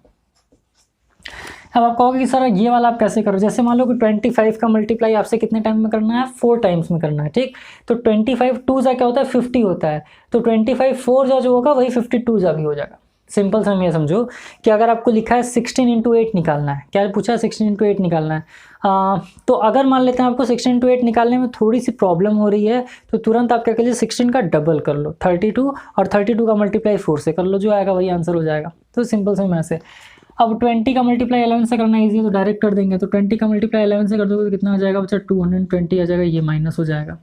अब आप कहोगे कि सर ये वाला आप कैसे करो, जैसे मान लो कि 25 का मल्टीप्लाई आपसे कितने टाइम में करना है, 4 टाइम्स में करना है, ठीक। तो 25 2 जा क्या होता है 50 होता है, तो 25 4 जा जो होगा वही 52 जा भी हो जाएगा। सिंपल सा ये समझो कि अगर आपको लिखा है 16 × 8 निकालना है, क्या पूछा है 16 × 8 निकालना है, तो अगर मान लेते हैं आपको 16 × 8 निकालने में थोड़ी सी प्रॉब्लम हो रही है, तो तुरंत आप क्या करिए 16 का डबल कर लो 32 और 32 का मल्टीप्लाई 4 से कर लो, जो आएगा वही आंसर हो जाएगा। तो सिंपल से मैथ से। अब 20 का मल्टीप्लाई 11 से करना ईजी है तो डायरेक्ट कर देंगे, तो 20 का मल्टीप्लाई 11 से कर दोगे तो कितना आ जाएगा बच्चा 220 आ जाएगा, ये माइनस हो जाएगा।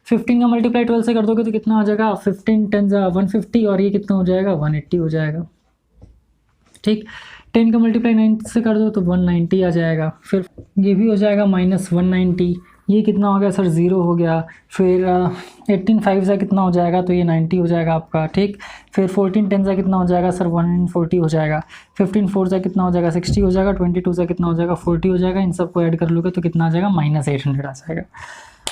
15 का मल्टीप्लाई 12 से कर दोगे तो कितना आ जाएगा 15 10 150 और ये कितना हो जाएगा 180 हो जाएगा, ठीक। 10 का मल्टीप्लाई 9 से कर दो तो 190 आ जाएगा, फिर ये भी हो जाएगा -190, ये कितना हो गया सर 0 हो गया। फिर 18 5 से कितना हो जाएगा, तो ये 90 हो जाएगा आपका, ठीक। फिर 14 10 से कितना हो जाएगा सर 140 हो जाएगा। 15 4 से कितना हो जाएगा 60 हो जाएगा। 22 से कितना हो जाएगा 40 हो जाएगा। इन सबको ऐड कर लोगे तो कितना आ जाएगा -800 आ जाएगा।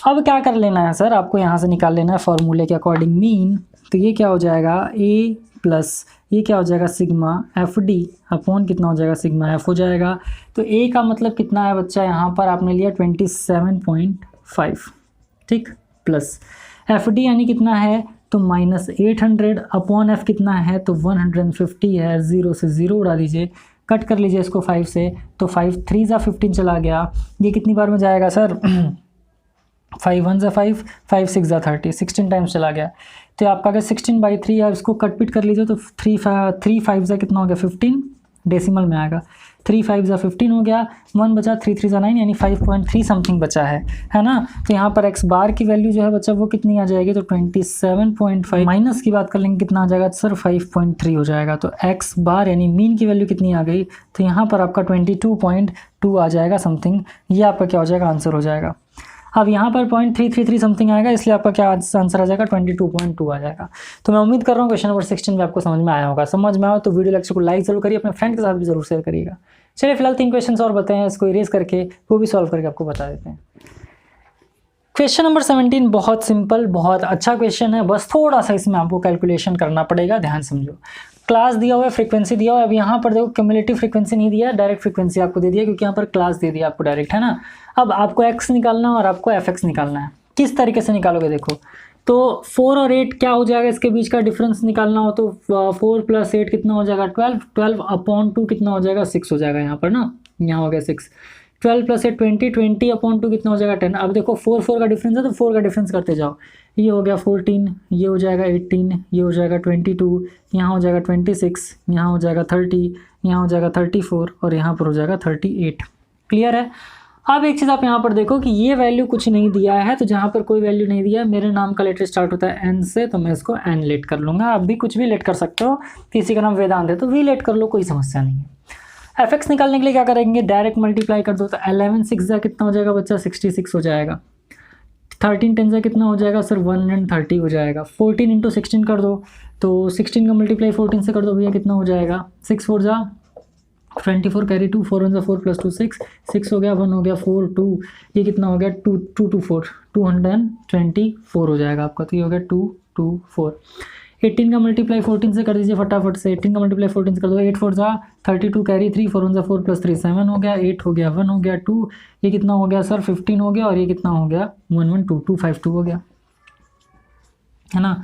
अब क्या कर लेना है सर, आपको यहाँ से निकाल लेना है फॉर्मूले के अकॉर्डिंग मीन। तो ये क्या हो जाएगा a प्लस ये क्या हो जाएगा सिग्मा FD अपॉन कितना हो जाएगा सिग्मा F हो जाएगा। तो a का मतलब कितना है बच्चा, यहाँ पर आपने लिया 27.5, ठीक, प्लस FD यानी कितना है तो -800 अपॉन F कितना है तो 150 है। 0 से 0 उड़ा दीजिए, कट कर लीजिए इसको 5 से, तो 5 3 जा 15 चला गया। ये कितनी बार में जाएगा सर 5 1 जा 5 5 6 जा 30 16 टाइम्स चला गया। तो आपका अगर 16/3 है, इसको कट पिट कर लीजिए तो 3 5 जा कितना हो गया 15 डेसिमल में आएगा। 3 5 जा 15 हो गया, 1 बचा 3 3 जा 9 यानी 5.3 समथिंग बचा है ना। तो यहाँ पर x बार की वैल्यू जो है बच्चा वो कितनी आ जाएगी, तो 27.5 माइनस की बात कर लेंगे कितना आ जाएगा सर 5.3 हो जाएगा। तो x बार यानी मीन की वैल्यू कितनी आ गई, तो यहाँ पर आपका 22.2 आ जाएगा समथिंग। ये आपका क्या हो जाएगा आंसर हो जाएगा। अब यहाँ पर 0.333 समथिंग आएगा, इसलिए आपका क्या आंसर आ जाएगा 22.2 आ जाएगा। तो मैं उम्मीद कर रहा हूँ क्वेश्चन नंबर 16 में आपको समझ में आया होगा। समझ में आया तो वीडियो लेक्चर को लाइक जरूर करिए, अपने फ्रेंड के साथ भी जरूर शेयर करिएगा। चलिए फिलहाल 3 क्वेश्चन और बताएं, इसको इरेज करके वो भी सॉल्व करके आपको बता देते हैं। क्वेश्चन नंबर 17 बहुत सिंपल बहुत अच्छा क्वेश्चन है, बस थोड़ा सा इसमें आपको कैलकुलेशन करना पड़ेगा, ध्यान समझो। क्लास दिया हुआ है, फ्रीक्वेंसी दिया हुआ है। अब यहाँ पर देखो क्यूमुलेटिव फ्रीक्वेंसी नहीं दिया है, डायरेक्ट फ्रीक्वेंसी आपको दे दिया क्योंकि यहाँ पर क्लास दे दिया आपको डायरेक्ट, है ना। अब आपको x निकालना है और आपको fx निकालना है। किस तरीके से निकालोगे देखो, तो 4 और 8 क्या हो जाएगा, इसके बीच का डिफरेंस निकालना हो तो 4 + 8 कितना हो जाएगा 12 12 अपॉन 2 कितना हो जाएगा 6 हो जाएगा यहाँ पर ना, यहाँ हो गया 6। 12 + 8 20 20 अपॉन 2 कितना हो जाएगा 10। अब देखो 4 4 का डिफरेंस है तो 4 का डिफरेंस करते जाओ। ये हो गया 14, ये हो जाएगा 18, ये हो जाएगा 22, यहाँ हो जाएगा 26, यहाँ हो जाएगा 30, यहाँ हो जाएगा 34 और यहाँ पर हो जाएगा 38। क्लियर है। अब एक चीज़ आप यहाँ पर देखो कि ये वैल्यू कुछ नहीं दिया है, तो जहाँ पर कोई वैल्यू नहीं दिया है, मेरे नाम का लेटर स्टार्ट होता है n से, तो मैं इसको n लेट कर लूँगा। आप भी कुछ भी लेट कर सकते हो, किसी का नाम वेदांत है तो वी लेट कर लो, कोई समस्या नहीं है। एफ एक्स निकालने के लिए क्या करेंगे, डायरेक्ट मल्टीप्लाई कर दो, तो 11 6 जा कितना हो जाएगा बच्चा 66 हो जाएगा। 13 10 जा कितना हो जाएगा सर 130 हो जाएगा। 14 इंटू 16 कर दो, तो 16 का मल्टीप्लाई 14 से कर दो भैया, कितना हो जाएगा 6 4 जा 24 कैरी 2 4 1 4 प्लस 2 6 हो गया, 1 हो गया 4 2, ये कितना हो गया 2 2 2 4 224 हो जाएगा आपका। तो ये हो गया 224। 18 का मल्टीप्लाई 14 से कर दीजिए फटाफट से। 18 का मल्टीप्लाई 14 से कर दो, 8 4 जा 32 कैरी 3 4 1 4 प्लस 3 7 हो गया, 8 हो गया, 1 हो गया 2, ये कितना हो गया सर 15 हो गया, और ये कितना हो गया 112252 हो गया, है ना।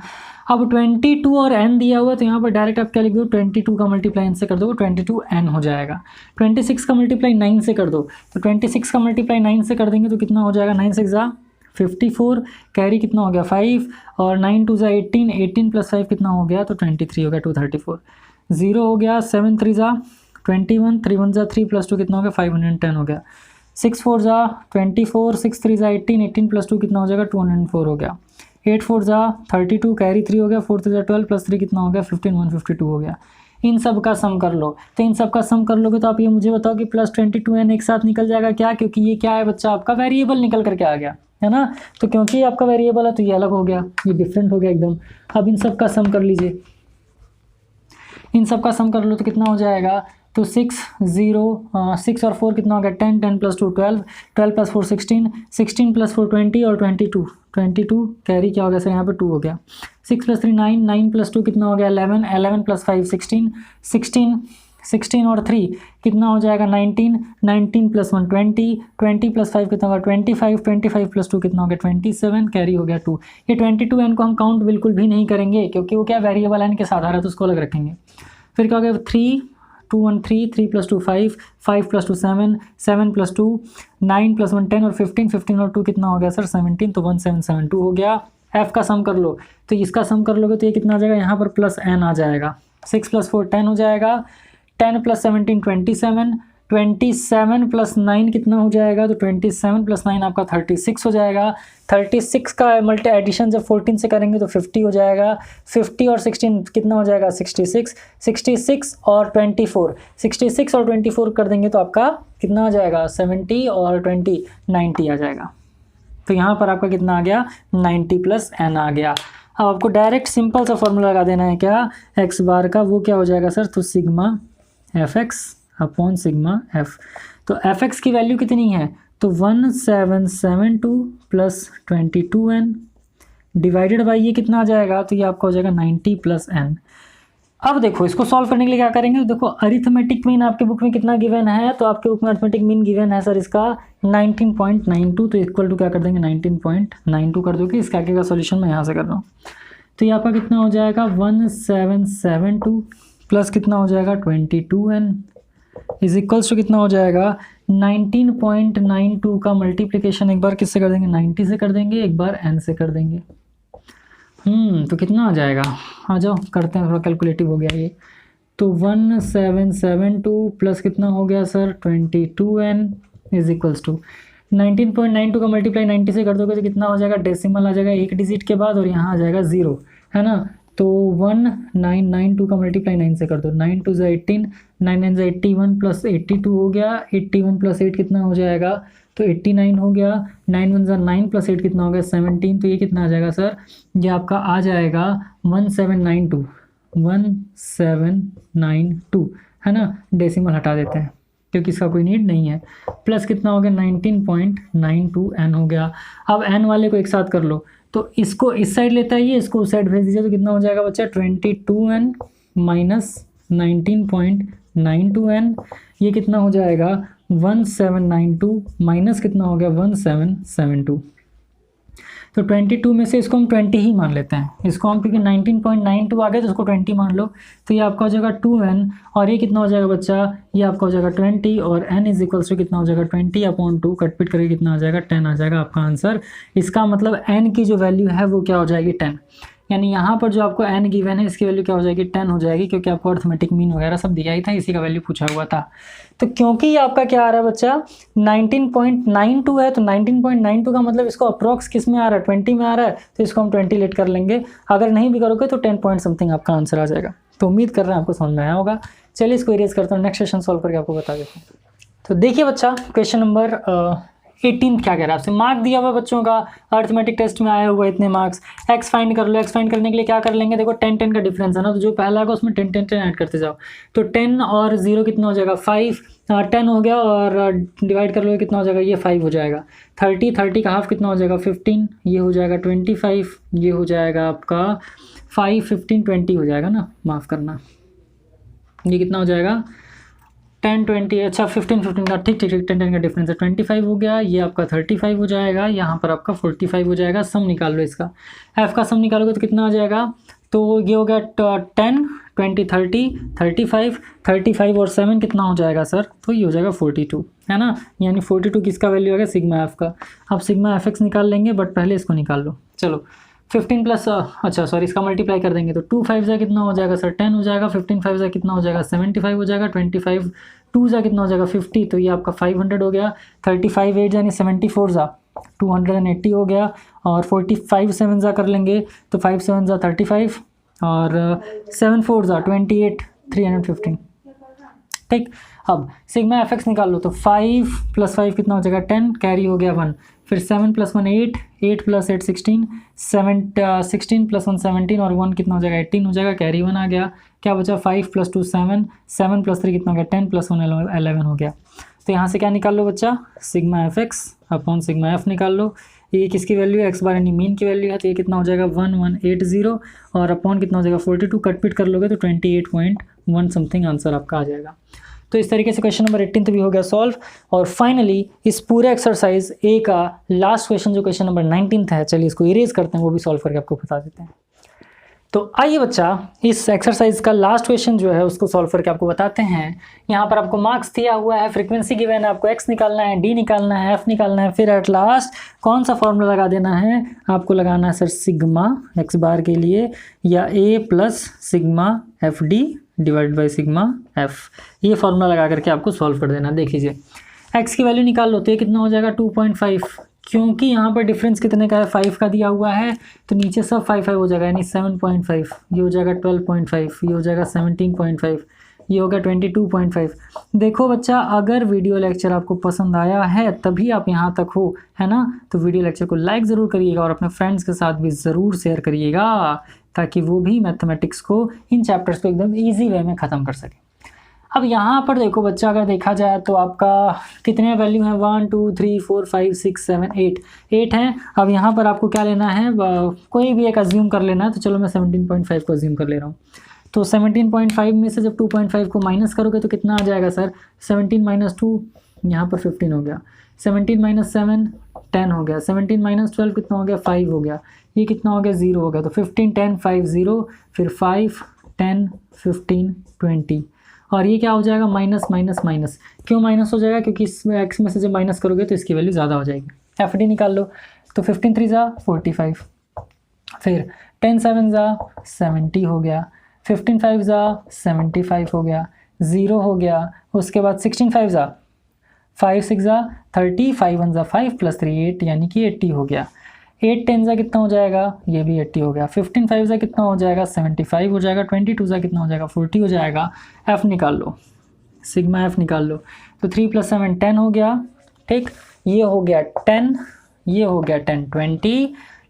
अब 22 और n दिया हुआ, तो यहाँ पर डायरेक्ट आप क्या लिख दो, 22 का मल्टीप्लाई n से कर दो 22n हो जाएगा। 26 का मल्टीप्लाई 9 से कर दो, तो 26 का मल्टीप्लाई 9 से कर देंगे तो कितना हो जाएगा 9 6 जा 54, कैरी कितना हो गया 5, और 9 2 जा 18, 18 प्लस 5 कितना हो गया, तो 23 हो गया 234। 0 हो गया, 7 3 जा 21, 3 1 जा 3 प्लस 2 कितना हो गया 510 हो गया। 6 4 जा 24, 6 3 जा 18, 18 प्लस 2 कितना हो जाएगा 204 हो गया। 8 4 जा 32, कैरी 3 हो गया, 4 3 जा 12 प्लस 3 कितना हो गया 15 152 हो गया। इन सब का सम कर लो, तो इन सब का सम कर लोगे तो आप ये मुझे बताओ कि प्लस 22n एक साथ निकल जाएगा क्या, क्योंकि ये क्या है बच्चा आपका वेरिएबल निकल करके आ गया, है ना। तो क्योंकि ये आपका वेरिएबल है तो ये अलग हो गया, ये डिफरेंट हो गया एकदम। अब इन सब का सम कर लीजिए, इन सब का सम कर लो तो कितना हो जाएगा, तो 6 और 4 कितना हो गया 10, 10 प्लस 2 12, 12 प्लस 4 16, 16 प्लस 4 20 और 22 कैरी क्या हो गया सर यहाँ पे 2 हो गया। 6 प्लस 3 9, 9 प्लस 2 कितना हो गया 11, 11 प्लस 5 16, 16 और 3 कितना हो जाएगा 19, 19 प्लस 1 20, 20 प्लस 5 कितना होगा 25, 25 प्लस 2 कितना हो गया 27, कैरी हो गया 2। ये 22n को हम काउंट बिल्कुल भी नहीं करेंगे, क्योंकि वो क्या वेरिएबल n के साथ आ रहा है, तो उसको अलग रखेंगे। फिर क्या हो गया 3 2 1 3, 3 प्लस 2 5, 5 प्लस 2 7, 7 प्लस 2 9 प्लस 1 10 और 15, 15 और 2 कितना हो गया सर 17, तो 1772 हो गया। f का सम कर लो, तो इसका सम कर लोगे तो ये कितना आ जाएगा, यहाँ पर प्लस n आ जाएगा। 6 प्लस 4 10 हो जाएगा, 10 प्लस 17 27, 27 प्लस 9 कितना हो जाएगा, तो 27 प्लस 9 आपका 36 हो जाएगा। 36 का मल्टी एडिशन जब 14 से करेंगे तो 50 हो जाएगा। 50 और 16 कितना हो जाएगा 66, 66 और 24, 66 और 24 कर देंगे तो आपका कितना आ जाएगा 70 और 20 90 आ जाएगा। तो यहाँ पर आपका कितना आ गया 90 प्लस n आ गया। अब आपको डायरेक्ट सिंपल सा फॉर्मूला लगा देना है क्या, x बार का, वो क्या हो जाएगा सर, तो sigma F X upon sigma F. तो एफ एक्स की वैल्यू कितनी है, तो 1772 प्लस 22n डिवाइडेड बाई ये कितना आ जाएगा, तो ये आपका हो जाएगा 90 प्लस n। अब देखो इसको सॉल्व करने के लिए क्या करेंगे, तो देखो अरिथमेटिक मीन आपके बुक में कितना गिवन है, तो आपके बुक में अरिथमेटिक मीन गिवन है सर इसका 19.92, तो इक्वल टू क्या कर देंगे 19.92 कर दोगे। इसके आगे का सॉल्यूशन मैं यहाँ से कर रहा हूँ, तो ये आपका कितना हो जाएगा 1772 प्लस कितना हो जाएगा 22n इज इक्वल्स टू कितना हो जाएगा 19.92 का मल्टीप्लिकेशन एक बार किससे कर देंगे 90 से कर देंगे, एक बार n से कर देंगे। तो कितना आ जाएगा, आ जाओ करते हैं, थोड़ा कैलकुलेटिव हो गया ये। तो 1772 प्लस कितना हो गया sir 22n is equals to 19.92 का मल्टीप्लाई 90 से कर दोगे तो कितना हो जाएगा, डेसिमल आ जाएगा एक डिजिट के बाद और यहाँ आ जाएगा 0, है ना। तो 1992 का मल्टीप्लाई 9 से कर दो, 9 2 ज़ा 18, 9 9 ज़ा 81 प्लस 82 हो गया, 81 प्लस 8 कितना हो जाएगा, तो 89 हो गया। 9 1 ज़ा 9 प्लस 8 कितना हो गया 17, तो ये कितना आ जाएगा सर, ये आपका आ जाएगा 1792 है ना। डेसिमल हटा देते हैं क्योंकि इसका कोई नीड नहीं है। प्लस कितना हो गया 19.92n हो गया। अब n वाले को एक साथ कर लो, तो इसको इस साइड लेता है, ये इसको उस साइड भेज दीजिए, तो कितना हो जाएगा बच्चा 22n माइनस 19.92n, ये कितना हो जाएगा 1792 माइनस कितना हो गया 1772। तो 22 में से इसको हम 20 ही मान लेते हैं, इसको हम क्योंकि 19.92 आ गया तो इसको 20 मान लो, तो ये आपका हो जाएगा 2n और ये कितना हो जाएगा बच्चा, ये आपका हो जाएगा 20 और n इज इक्वल्स टू कितना हो जाएगा 20 अपॉन 2 कटपिट करके कितना आ जाएगा 10 आ जाएगा आपका आंसर। इसका मतलब n की जो वैल्यू है वो क्या हो जाएगी 10, यानी यहाँ पर जो आपको n गिवन है इसकी वैल्यू क्या हो जाएगी 10 हो जाएगी, क्योंकि आपको अर्थमेटिक मीन वगैरह सब दिया ही था, इसी का वैल्यू पूछा हुआ था। तो क्योंकि ये आपका क्या आ रहा है बच्चा 19.92 है, तो 19.92 का मतलब इसको अप्रॉक्स किस में आ रहा है 20 में आ रहा है, तो इसको हम 20 लेट कर लेंगे। अगर नहीं भी करोगे तो 10 पॉइंट समथिंग आपका आंसर आ जाएगा। तो उम्मीद कर रहे हैं आपको समझ में आया होगा। चलिए इसको इरेज करता हूँ, नेक्स्ट क्वेश्चन सॉल्व करके आपको बता देता हूँ। तो देखिए बच्चा, क्वेश्चन नंबर 18 क्या कह रहा है आपसे, मार्क दिया हुआ बच्चों का अर्थमेटिक टेस्ट में आया हुआ इतने मार्क्स, एक्स फाइंड कर लो। एक्स फाइंड करने के लिए क्या कर लेंगे, देखो 10 का डिफरेंस है ना, तो जो पहला आएगा उसमें 10 ऐड करते जाओ। तो 10 और 0 कितना हो जाएगा 5, 10 हो गया और डिवाइड कर लो कितना हो जाएगा, ये 5 हो जाएगा। 30 का हाफ कितना हो जाएगा 15, ये हो जाएगा 25, ये हो जाएगा आपका 5, 15, 20 हो जाएगा ना, माफ़ करना, ये कितना हो जाएगा 10, 20, अच्छा 15 का ठीक 10 का डिफरेंस है, 25 हो गया, ये आपका 35 हो जाएगा, यहाँ पर आपका 45 हो जाएगा। सम निकाल लो इसका, एफ का सम निकालोगे तो कितना आ जाएगा, तो ये हो गया 10, 20, 30, 35 और 7 कितना हो जाएगा सर, तो ये हो जाएगा 42 है ना, यानी 42 किसका वैल्यू आ गया, सिग्मा एफ का। अब सिग्मा एफ एक्स निकाल लेंगे, बट पहले इसको निकाल लो। चलो 15 प्लस अच्छा सॉरी इसका मल्टीप्लाई कर देंगे तो 2 5 जा कितना हो जाएगा सर 10 हो जाएगा, 15 5 जा कितना हो जाएगा 75 हो जाएगा, 25 2 जा कितना हो जाएगा 50, तो ये आपका 500 हो गया। 35 8 यानी 74 जा 280 हो गया, और 45 7 जा कर लेंगे तो 5 7 जा 35 और 7 4 जा 28 315। ठीक, अब सिग्मा एफ एक्स निकाल लो, तो 5 + 5 कितना हो जाएगा 10, कैरी हो गया 1, फिर 7 + 1 8, 8 + 8 16, 16 + 1 17 और 1 कितना हो जाएगा 18 हो जाएगा, कैरी 1 आ गया। क्या बचा 5 + 2 7, 7 + 3 कितना हो गया 10 + 1 11 हो गया। तो यहाँ से क्या निकाल लो बच्चा, sigma F X upon sigma F निकाल लो। ये किसकी वैल्यू है, एक्स बार यानी मीन की वैल्यू है, तो ये कितना हो जाएगा 1180 और अपॉन कितना हो जाएगा 42, कट कर लोगे तो 28.1 समथिंग आंसर आपका आ जाएगा। तो इस तरीके से क्वेश्चन नंबर 18 भी हो गया सॉल्व। और फाइनली इस पूरे एक्सरसाइज ए का लास्ट क्वेश्चन जो क्वेश्चन नंबर 19 है, चलिए इसको इरेज करते हैं, वो भी सॉल्व करके आपको बता देते हैं। तो आइए बच्चा, इस एक्सरसाइज का लास्ट क्वेश्चन जो है उसको सॉल्व करके आपको बताते हैं। यहाँ पर आपको मार्क्स दिया हुआ है, फ्रीक्वेंसी गिवन है, आपको एक्स निकालना है, डी निकालना है, एफ निकालना है, फिर एट लास्ट कौन सा फॉर्मूला लगा देना है, आपको लगाना है सर सिग्मा एक्स बार के लिए, या A plus sigma F D divide by sigma F, ये फॉर्मूला लगा करके आपको सॉल्व कर देना। देख लीजिए एक्स की वैल्यू निकाल लो, तो ये कितना हो जाएगा 2.5, क्योंकि यहाँ पर डिफरेंस कितने का है 5 का दिया हुआ है, तो नीचे सब 5 हो जाएगा, यानी 7.5, ये हो जाएगा 12.5, ये हो जाएगा 17.5, ये होगा 22.5। देखो बच्चा, अगर वीडियो लेक्चर आपको पसंद आया है तभी आप यहाँ तक हो, है ना, तो वीडियो लेक्चर को लाइक ज़रूर करिएगा और अपने फ्रेंड्स के साथ भी ज़रूर शेयर करिएगा, ताकि वो भी मैथमेटिक्स को, इन चैप्टर्स को एकदम ईजी वे में ख़त्म कर सके। अब यहाँ पर देखो बच्चा, अगर देखा जाए तो आपका कितने वैल्यू हैं 1 2 3 4 5 6 7 8 हैं। अब यहाँ पर आपको क्या लेना है, कोई भी एक अज्यूम कर लेना है, तो चलो मैं 17.5 को अज्यूम कर ले रहा हूँ। तो 17.5 में से जब 2.5 को माइनस करोगे तो कितना आ जाएगा सर, 17 - 2 यहाँ पर 15 हो गया, 17 - 7 10 हो गया, 17 - 12 कितना हो गया 5 हो गया, ये कितना हो गया 0 हो गया, तो 15 10 5 0, फिर 5 10 15 20, और ये क्या हो जाएगा माइनस माइनस माइनस। क्यों माइनस हो जाएगा, क्योंकि इसमें एक्स में से जब माइनस करोगे तो इसकी वैल्यू ज़्यादा हो जाएगी। एफ डी निकाल लो, तो 15 3 जा 45, फिर 10 7 जा 70 हो गया, 15 5 जा 75 हो गया, 0 हो गया, उसके बाद 16 5 जा 5 6 जा 30, 5 1 जा 5 + 3 8, यानी कि 80 हो गया। 8 10 जा कितना हो जाएगा, ये भी 80 हो गया। 15 5 जा कितना हो जाएगा 75 हो जाएगा। 22 जा कितना हो जाएगा 40 हो जाएगा। एफ निकाल लो, सिग्मा एफ निकाल लो, तो 3 + 7 10 हो गया। ठीक, ये हो गया 10, ये हो गया 10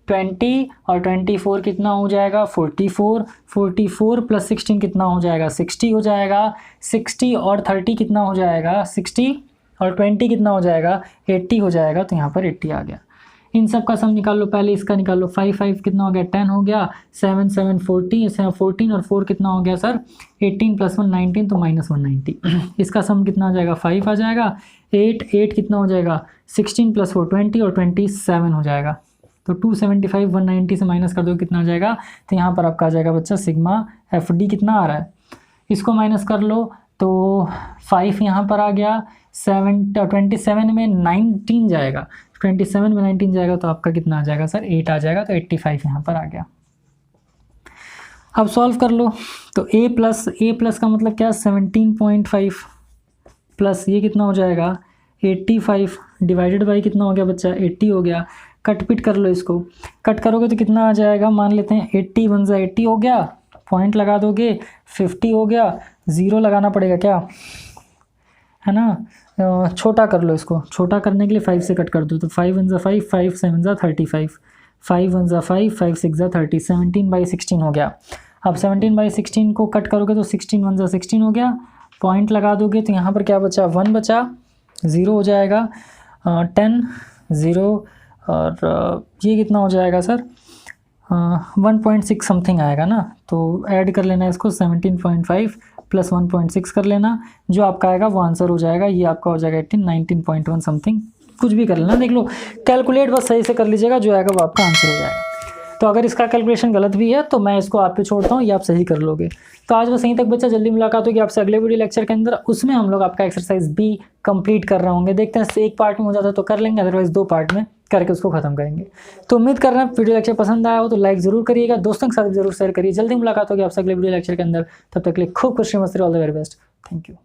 20 और 24 कितना हो जाएगा 44 + 16 कितना हो जाएगा 60 हो जाएगा। 60 और 30 कितना हो जाएगा 60 और 20 कितना हो जाएगा 80 हो जाएगा। तो यहाँ पर 80 आ गया। इन सब का सम निकाल लो, पहले इसका निकाल लो। 5 5 कितना हो गया 10 हो गया, 7 7 14 और 4 कितना हो गया सर 18 + 1 19, तो -190। इसका सम कितना आ जाएगा 5 आ जाएगा। 8 कितना हो जाएगा 16 + 4 20 और 27 हो जाएगा। तो 275 190 से माइनस कर दो कितना आ जाएगा, तो यहाँ पर आपका आ जाएगा बच्चा सिग्मा एफ डी कितना आ रहा है, इसको माइनस कर लो तो 5 यहाँ पर आ गया। 27 में 19 जाएगा, 27 में 19 जाएगा तो आपका कितना आ जाएगा सर 8 आ जाएगा। तो 85 यहाँ पर आ गया। अब सॉल्व कर लो, तो a प्लस का मतलब क्या 17.5 प्लस ये कितना हो जाएगा 85 डिवाइडेड बाई कितना हो गया बच्चा 80 हो गया। कट पिट कर लो, इसको कट करोगे तो कितना आ जाएगा, मान लेते हैं 80 1 जा 80 हो गया, पॉइंट लगा दोगे, 50 हो गया, 0 लगाना पड़ेगा क्या, है ना। छोटा कर लो इसको, छोटा करने के लिए 5 से कट कर दो, तो 5 1 ज़ा 5, 5 7 ज़ा 35, 5 1 ज़ा 5, 5 6 ज़ा 30, 17/16 हो गया। अब 17/16 को कट करोगे तो 16 1 ज़ा 16 हो गया, पॉइंट लगा दोगे तो यहाँ पर क्या बचा, 1 बचा, 0 हो जाएगा, 10 0 और ये कितना हो जाएगा सर, 1.6 समथिंग आएगा ना। तो ऐड कर लेना इसको, 17.5 प्लस 1.6 कर लेना, जो आपका आएगा वो आंसर हो जाएगा, ये आपका हो जाएगा 18, 19.1 समथिंग, कुछ भी कर लेना, देख लो कैलकुलेट बस सही से कर लीजिएगा, जो आएगा वो आपका आंसर हो जाएगा। तो अगर इसका कैलकुलेशन गलत भी है तो मैं इसको आप पे छोड़ता हूँ, ये आप सही कर लोगे। तो आज बस यहीं तक बच्चा, जल्दी मुलाकात होगी आपसे अगले वीडियो लेक्चर के अंदर, उसमें हम लोग आपका एक्सरसाइज बी कंप्लीट कर रहे होंगे। देखते हैं एक पार्ट में हो जाता तो कर लेंगे, अदरवाइज 2 पार्ट में करके उसको खत्म करेंगे। तो उम्मीद कर रहे हैं वीडियो लेक्चर पसंद आया हो तो लाइक जरूर करिएगा, दोस्तों के साथ जरूर शेयर करिए। जल्दी मुलाकात होगी आपसे अगले वीडियो लेक्चर के अंदर, तब तक के लिए खूब खुशी मस्ती, all the very best, thank you.